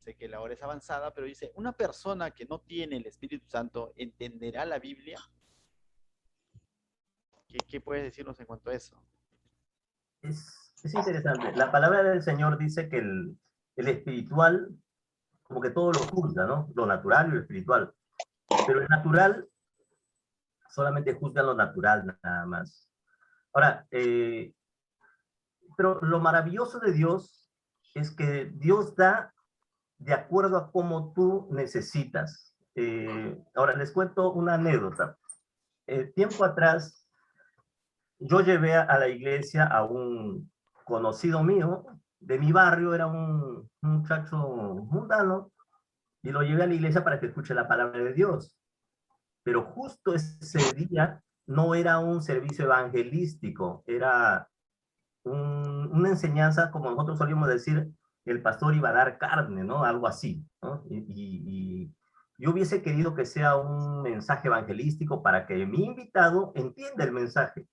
Sé que la hora es avanzada, pero dice, ¿una persona que no tiene el Espíritu Santo entenderá la Biblia? ¿Qué puedes decirnos en cuanto a eso? Es interesante. La palabra del Señor dice que el espiritual, como que todo lo juzga, ¿no? Lo natural y lo espiritual. Pero el natural solamente juzga lo natural, nada más. Ahora, pero lo maravilloso de Dios es que Dios da de acuerdo a cómo tú necesitas. Ahora, les cuento una anécdota. Tiempo atrás, yo llevé a la iglesia a un conocido mío de mi barrio, era un muchacho mundano, y lo llevé a la iglesia para que escuche la palabra de Dios. Pero justo ese día no era un servicio evangelístico, era una enseñanza, como nosotros solíamos decir, el pastor iba a dar carne, ¿no? Algo así, ¿no? Y yo hubiese querido que sea un mensaje evangelístico para que mi invitado entienda el mensaje.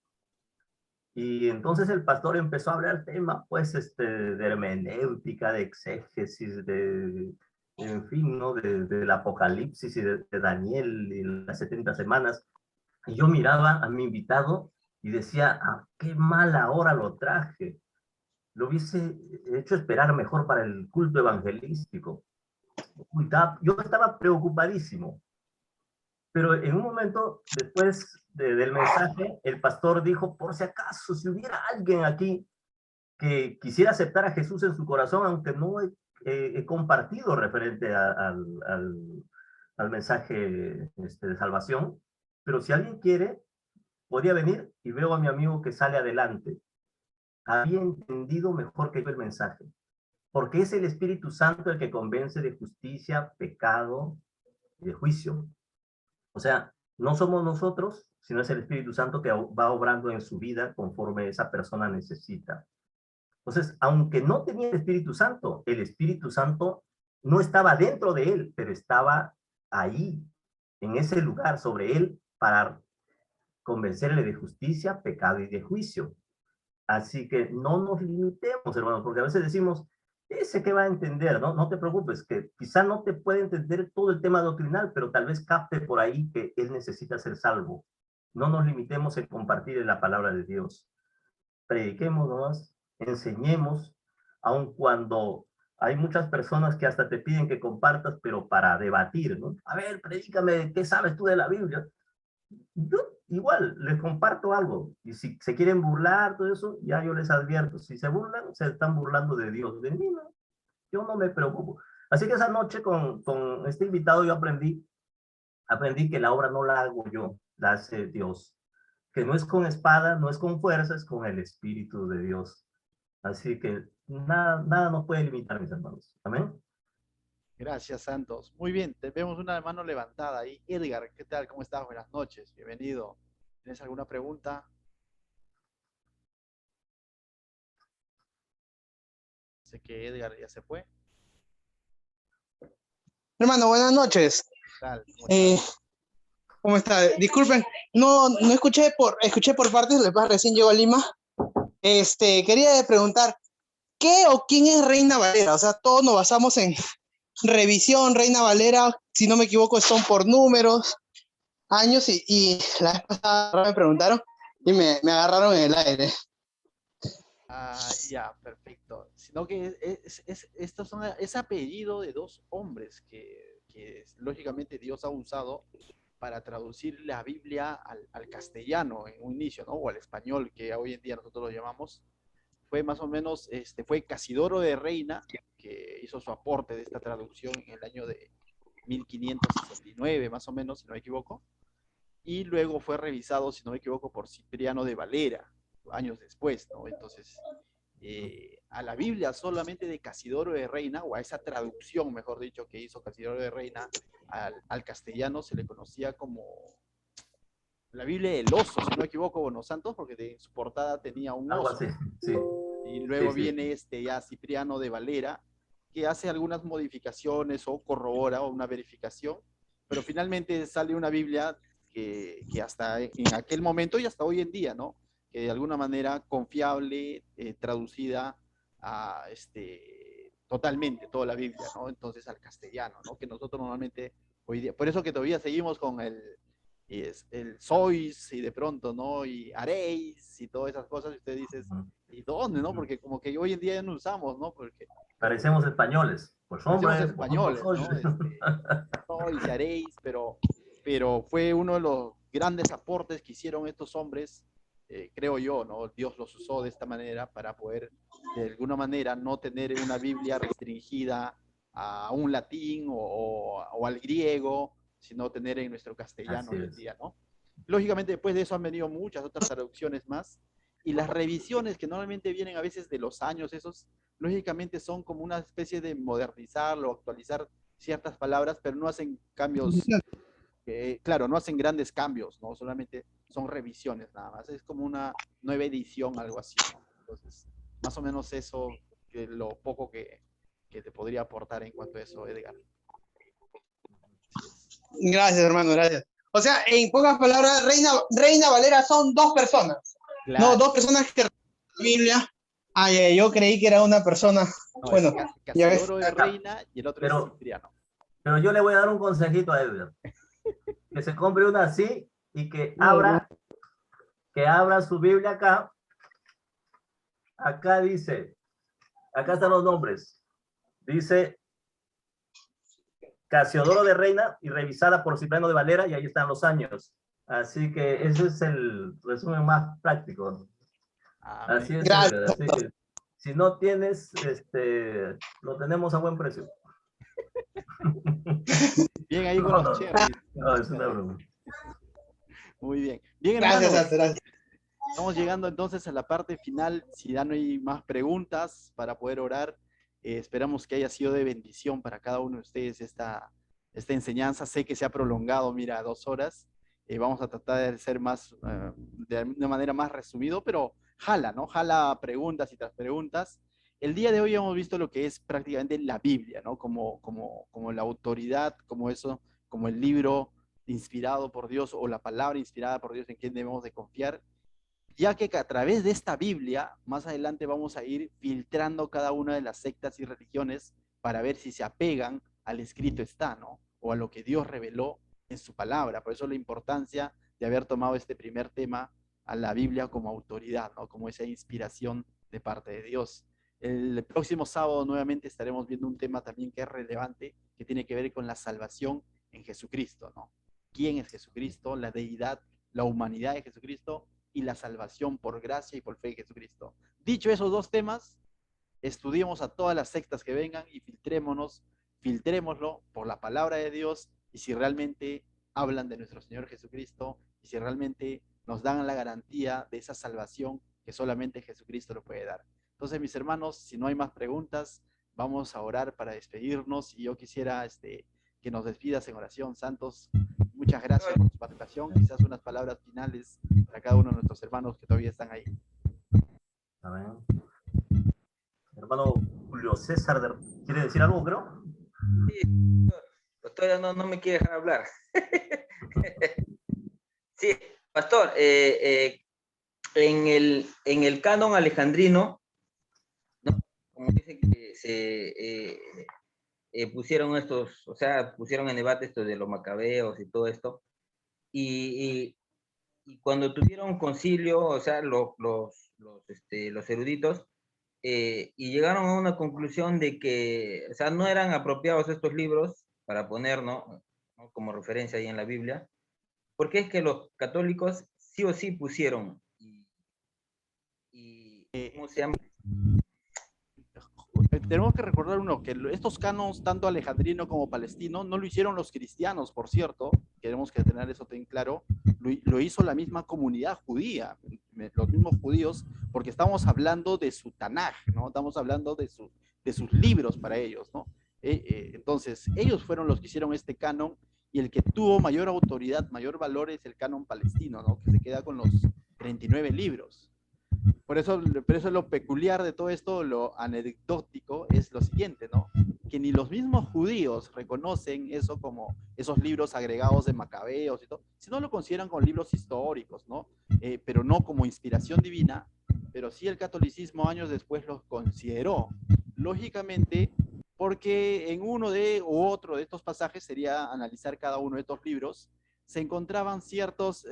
Y entonces el pastor empezó a hablar tema, pues, de hermenéutica, de exégesis, en fin, ¿no? Del Apocalipsis y de Daniel y las 70 semanas. Y yo miraba a mi invitado y decía, ¿a qué mala hora lo traje? Lo hubiese hecho esperar mejor para el culto evangelístico. Yo estaba preocupadísimo. Pero en un momento, después del mensaje, el pastor dijo, por si acaso, si hubiera alguien aquí que quisiera aceptar a Jesús en su corazón, aunque no he compartido referente al mensaje de salvación, pero si alguien quiere, podría venir, y veo a mi amigo que sale adelante. Había entendido mejor que yo el mensaje, porque es el Espíritu Santo el que convence de justicia, pecado y de juicio. O sea, no somos nosotros, sino es el Espíritu Santo que va obrando en su vida conforme esa persona necesita. Entonces, aunque no tenía el Espíritu Santo no estaba dentro de él, pero estaba ahí, en ese lugar sobre él, para convencerle de justicia, pecado y de juicio. Así que no nos limitemos, hermanos, porque a veces decimos, ese que va a entender, ¿no? No te preocupes, que quizá no te puede entender todo el tema doctrinal, pero tal vez capte por ahí que él necesita ser salvo. No nos limitemos en compartir la palabra de Dios. Prediquemos nomás, enseñemos, aun cuando hay muchas personas que hasta te piden que compartas, pero para debatir, ¿no? A ver, predícame, ¿qué sabes tú de la Biblia? Yo igual les comparto algo. Y si se quieren burlar, todo eso, ya yo les advierto. Si se burlan, se están burlando de Dios. De mí no, yo no me preocupo. Así que esa noche con este invitado yo aprendí que la obra no la hago yo, la hace Dios. Que no es con espada, no es con fuerza, es con el Espíritu de Dios. Así que nada nos puede limitar, mis hermanos. Amén. Gracias, Santos. Muy bien, te vemos una mano levantada ahí. Edgar, ¿qué tal? ¿Cómo estás? Buenas noches, bienvenido. ¿Tienes alguna pregunta? Sé que Edgar ya se fue. Hermano, buenas noches. ¿Qué tal? ¿Cómo estás? ¿Cómo está? Disculpen, no escuché por partes, le pasa recién llegó a Lima. Quería preguntar, ¿qué o quién es Reina Valera? O sea, todos nos basamos en revisión, Reina Valera, si no me equivoco, son por números, años, y la vez pasada me preguntaron y me agarraron en el aire. Ah, ya, perfecto. Sino que estos son, es apellido de dos hombres que lógicamente Dios ha usado para traducir la Biblia al castellano en un inicio, ¿no? O al español, que hoy en día nosotros lo llamamos. Fue más o menos, fue Casidoro de Reina, que hizo su aporte de esta traducción en el año de 1569, más o menos, si no me equivoco. Y luego fue revisado, si no me equivoco, por Cipriano de Valera, años después, ¿no? Entonces, a la Biblia solamente de Casidoro de Reina, o a esa traducción, mejor dicho, que hizo Casidoro de Reina al castellano, se le conocía como la Biblia del oso, si no me equivoco, Bono Santos, porque en su portada tenía un Algo oso. así, sí. Y luego Sí, sí. viene ya Cipriano de Valera, que hace algunas modificaciones o corrobora o una verificación, pero finalmente sale una Biblia que hasta en aquel momento y hasta hoy en día, ¿no? Que de alguna manera confiable, traducida a totalmente toda la Biblia, ¿no? Entonces al castellano, ¿no? Que nosotros normalmente hoy día, por eso que todavía seguimos con el sois y de pronto, ¿no? Y haréis y todas esas cosas, y usted dice, ¿y dónde, no? Porque como que hoy en día ya no usamos, ¿no? Porque Parecemos españoles. Pues parecemos hombre, vosotros españoles, sois. ¿no? Sois y haréis, pero fue uno de los grandes aportes que hicieron estos hombres, creo yo, ¿no? Dios los usó de esta manera para poder, de alguna manera, no tener una Biblia restringida a un latín o al griego, sino tener en nuestro castellano Así hoy en es. día, ¿no? Lógicamente, después de eso han venido muchas otras traducciones más, y las revisiones que normalmente vienen a veces de los años esos, lógicamente son como una especie de modernizarlo, actualizar ciertas palabras, pero no hacen cambios, claro, no hacen grandes cambios, ¿no? Solamente son revisiones nada más, es como una nueva edición, algo así, ¿no? Entonces, más o menos eso, que lo poco que te podría aportar en cuanto a eso, Edgar. Así es. Gracias, hermano, gracias. O sea, en pocas palabras, Reina Valera son dos personas. No, Claro. dos personas que la Biblia. Ay, yo creí que era una persona. No, es Bueno, ya ves. Casidoro de Reina y el otro es Pero, Cipriano. pero yo le voy a dar un consejito a Edgar. Que se compre una así y que abra su Biblia acá. Acá dice, acá están los nombres. Dice Casiodoro de Reina y revisada por Cipriano de Valera, y ahí están los años. Así que ese es el resumen más práctico. Amén. Así es, Gracias. Edgar. Así que si no tienes, lo tenemos a buen precio. Bien ahí con los cherries. No, es una broma. Muy bien. Bien, Gracias, hermanos. gracias. Estamos llegando entonces a la parte final. Si ya no hay más preguntas para poder orar, esperamos que haya sido de bendición para cada uno de ustedes esta enseñanza. Sé que se ha prolongado, mira, 2 horas. Vamos a tratar de ser más, de una manera más resumido, pero jala, ¿no? Jala preguntas y tras preguntas. El día de hoy hemos visto lo que es prácticamente la Biblia, ¿no? Como la autoridad, como eso, como el libro inspirado por Dios o la palabra inspirada por Dios en quien debemos de confiar, ya que a través de esta Biblia, más adelante vamos a ir filtrando cada una de las sectas y religiones para ver si se apegan al escrito está, ¿no? O a lo que Dios reveló en su palabra. Por eso la importancia de haber tomado este primer tema a la Biblia como autoridad, ¿no? Como esa inspiración de parte de Dios. El próximo sábado nuevamente estaremos viendo un tema también que es relevante, que tiene que ver con la salvación en Jesucristo, ¿no? ¿Quién es Jesucristo? La deidad, la humanidad de Jesucristo y la salvación por gracia y por fe en Jesucristo. Dicho esos dos temas, estudiemos a todas las sectas que vengan y filtrémoslo por la palabra de Dios y si realmente hablan de nuestro Señor Jesucristo y si realmente nos dan la garantía de esa salvación que solamente Jesucristo lo puede dar. Entonces, mis hermanos, si no hay más preguntas, vamos a orar para despedirnos y yo quisiera que nos despidas en oración. Santos, muchas gracias por tu participación. Quizás unas palabras finales para cada uno de nuestros hermanos que todavía están ahí. Amén. Hermano Julio César, ¿quiere decir algo, creo? Sí, pastor, no me quiere dejar hablar. Sí, pastor, en el canon alejandrino, ¿no? Como dicen que se pusieron pusieron en debate esto de los macabeos y todo esto, y cuando tuvieron concilio, o sea, los eruditos, y llegaron a una conclusión de que, o sea, no eran apropiados estos libros para poner, ¿no? Como referencia ahí en la Biblia, porque es que los católicos sí o sí pusieron, ¿cómo se llama? Tenemos que recordar que estos canos, tanto alejandrino como palestino, no lo hicieron los cristianos, por cierto, queremos que tener eso bien claro, lo hizo la misma comunidad judía, los mismos judíos, porque estamos hablando de su Tanaj, ¿no? Estamos hablando de sus libros para ellos, ¿no? Entonces, ellos fueron los que hicieron este canon y el que tuvo mayor autoridad, mayor valor es el canon palestino, ¿no? Que se queda con los 39 libros. Por eso lo peculiar de todo esto, lo anecdótico, es lo siguiente, ¿no? Que ni los mismos judíos reconocen eso como esos libros agregados de Macabeos y todo, sino lo consideran como libros históricos, ¿no? Pero no como inspiración divina, pero sí el catolicismo años después los consideró. Lógicamente, porque en uno u otro de estos pasajes sería analizar cada uno de estos libros, se encontraban ciertas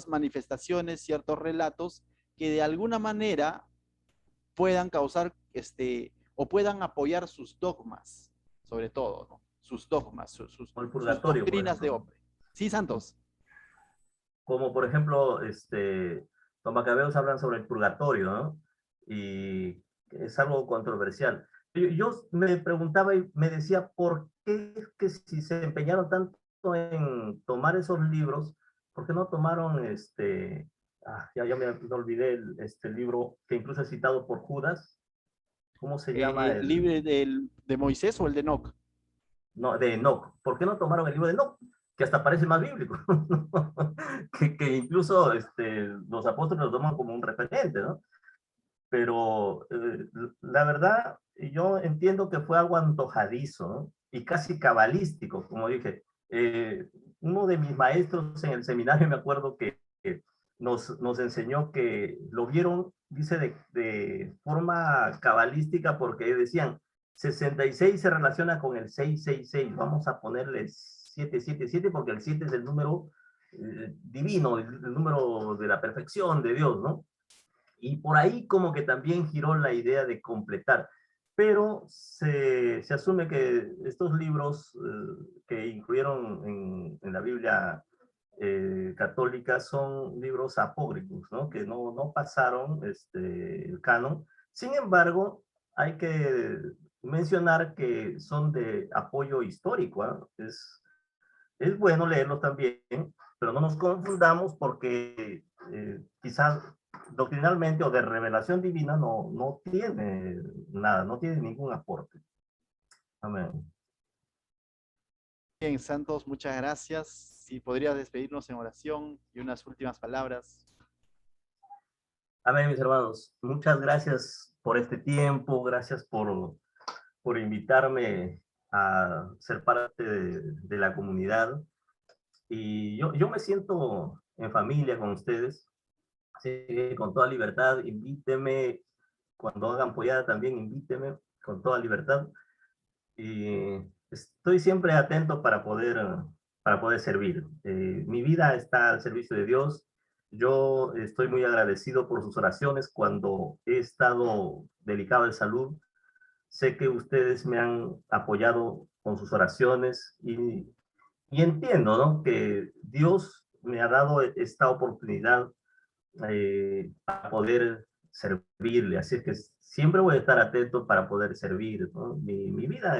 manifestaciones, ciertos relatos que de alguna manera puedan causar o puedan apoyar sus dogmas, sobre todo, ¿no? Sus dogmas, sus doctrinas de hombre. Sí, Santos. Como por ejemplo, los macabeos hablan sobre el purgatorio, ¿no? Y es algo controversial. Yo me preguntaba y me decía, ¿por qué es que si se empeñaron tanto en tomar esos libros, por qué no tomaron ya me olvidé el libro que incluso es citado por Judas? ¿Cómo se llama? ¿El libro de Moisés o el de Enoc? No, de Enoc. ¿Por qué no tomaron el libro de Enoc? Que hasta parece más bíblico, que incluso los apóstoles lo toman como un referente, ¿no? Pero la verdad, yo entiendo que fue algo antojadizo, ¿no? Y casi cabalístico, como dije. Uno de mis maestros en el seminario, me acuerdo que nos enseñó que lo vieron, dice, de forma cabalística, porque decían, 66 se relaciona con el 666, vamos a ponerle 777 porque el 7 es el número divino, el número de la perfección de Dios, ¿no? Y por ahí como que también giró la idea de completar. Pero se asume que estos libros que incluyeron en la Biblia católica son libros apócrifos, ¿no? Que no pasaron el canon. Sin embargo, hay que mencionar que son de apoyo histórico, ¿eh? Es bueno leerlos también, pero no nos confundamos porque quizás doctrinalmente o de revelación divina no tiene nada, no tiene ningún aporte. Amén. Bien, Santos, muchas gracias. Si podrías despedirnos en oración y unas últimas palabras. Amén, mis hermanos. Muchas gracias por este tiempo, gracias por invitarme a ser parte de la comunidad. Y yo me siento en familia con ustedes. Así que con toda libertad, invíteme. Cuando hagan pollada también invíteme con toda libertad. Y estoy siempre atento para poder servir. Mi vida está al servicio de Dios Yo estoy muy agradecido por sus oraciones cuando he estado delicado de salud. Sé que ustedes me han apoyado con sus oraciones y entiendo, ¿no?, que Dios me ha dado esta oportunidad para poder servirle. Así es que siempre voy a estar atento para poder servir, ¿no? Mi vida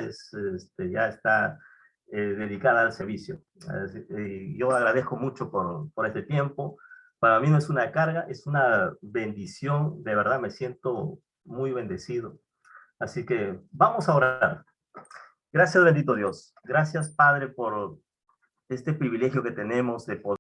ya está dedicada al servicio. Yo agradezco mucho por este tiempo. Para mí no es una carga, es una bendición. De verdad me siento muy bendecido. Así que vamos a orar. Gracias, bendito Dios. Gracias, Padre, por este privilegio que tenemos de poder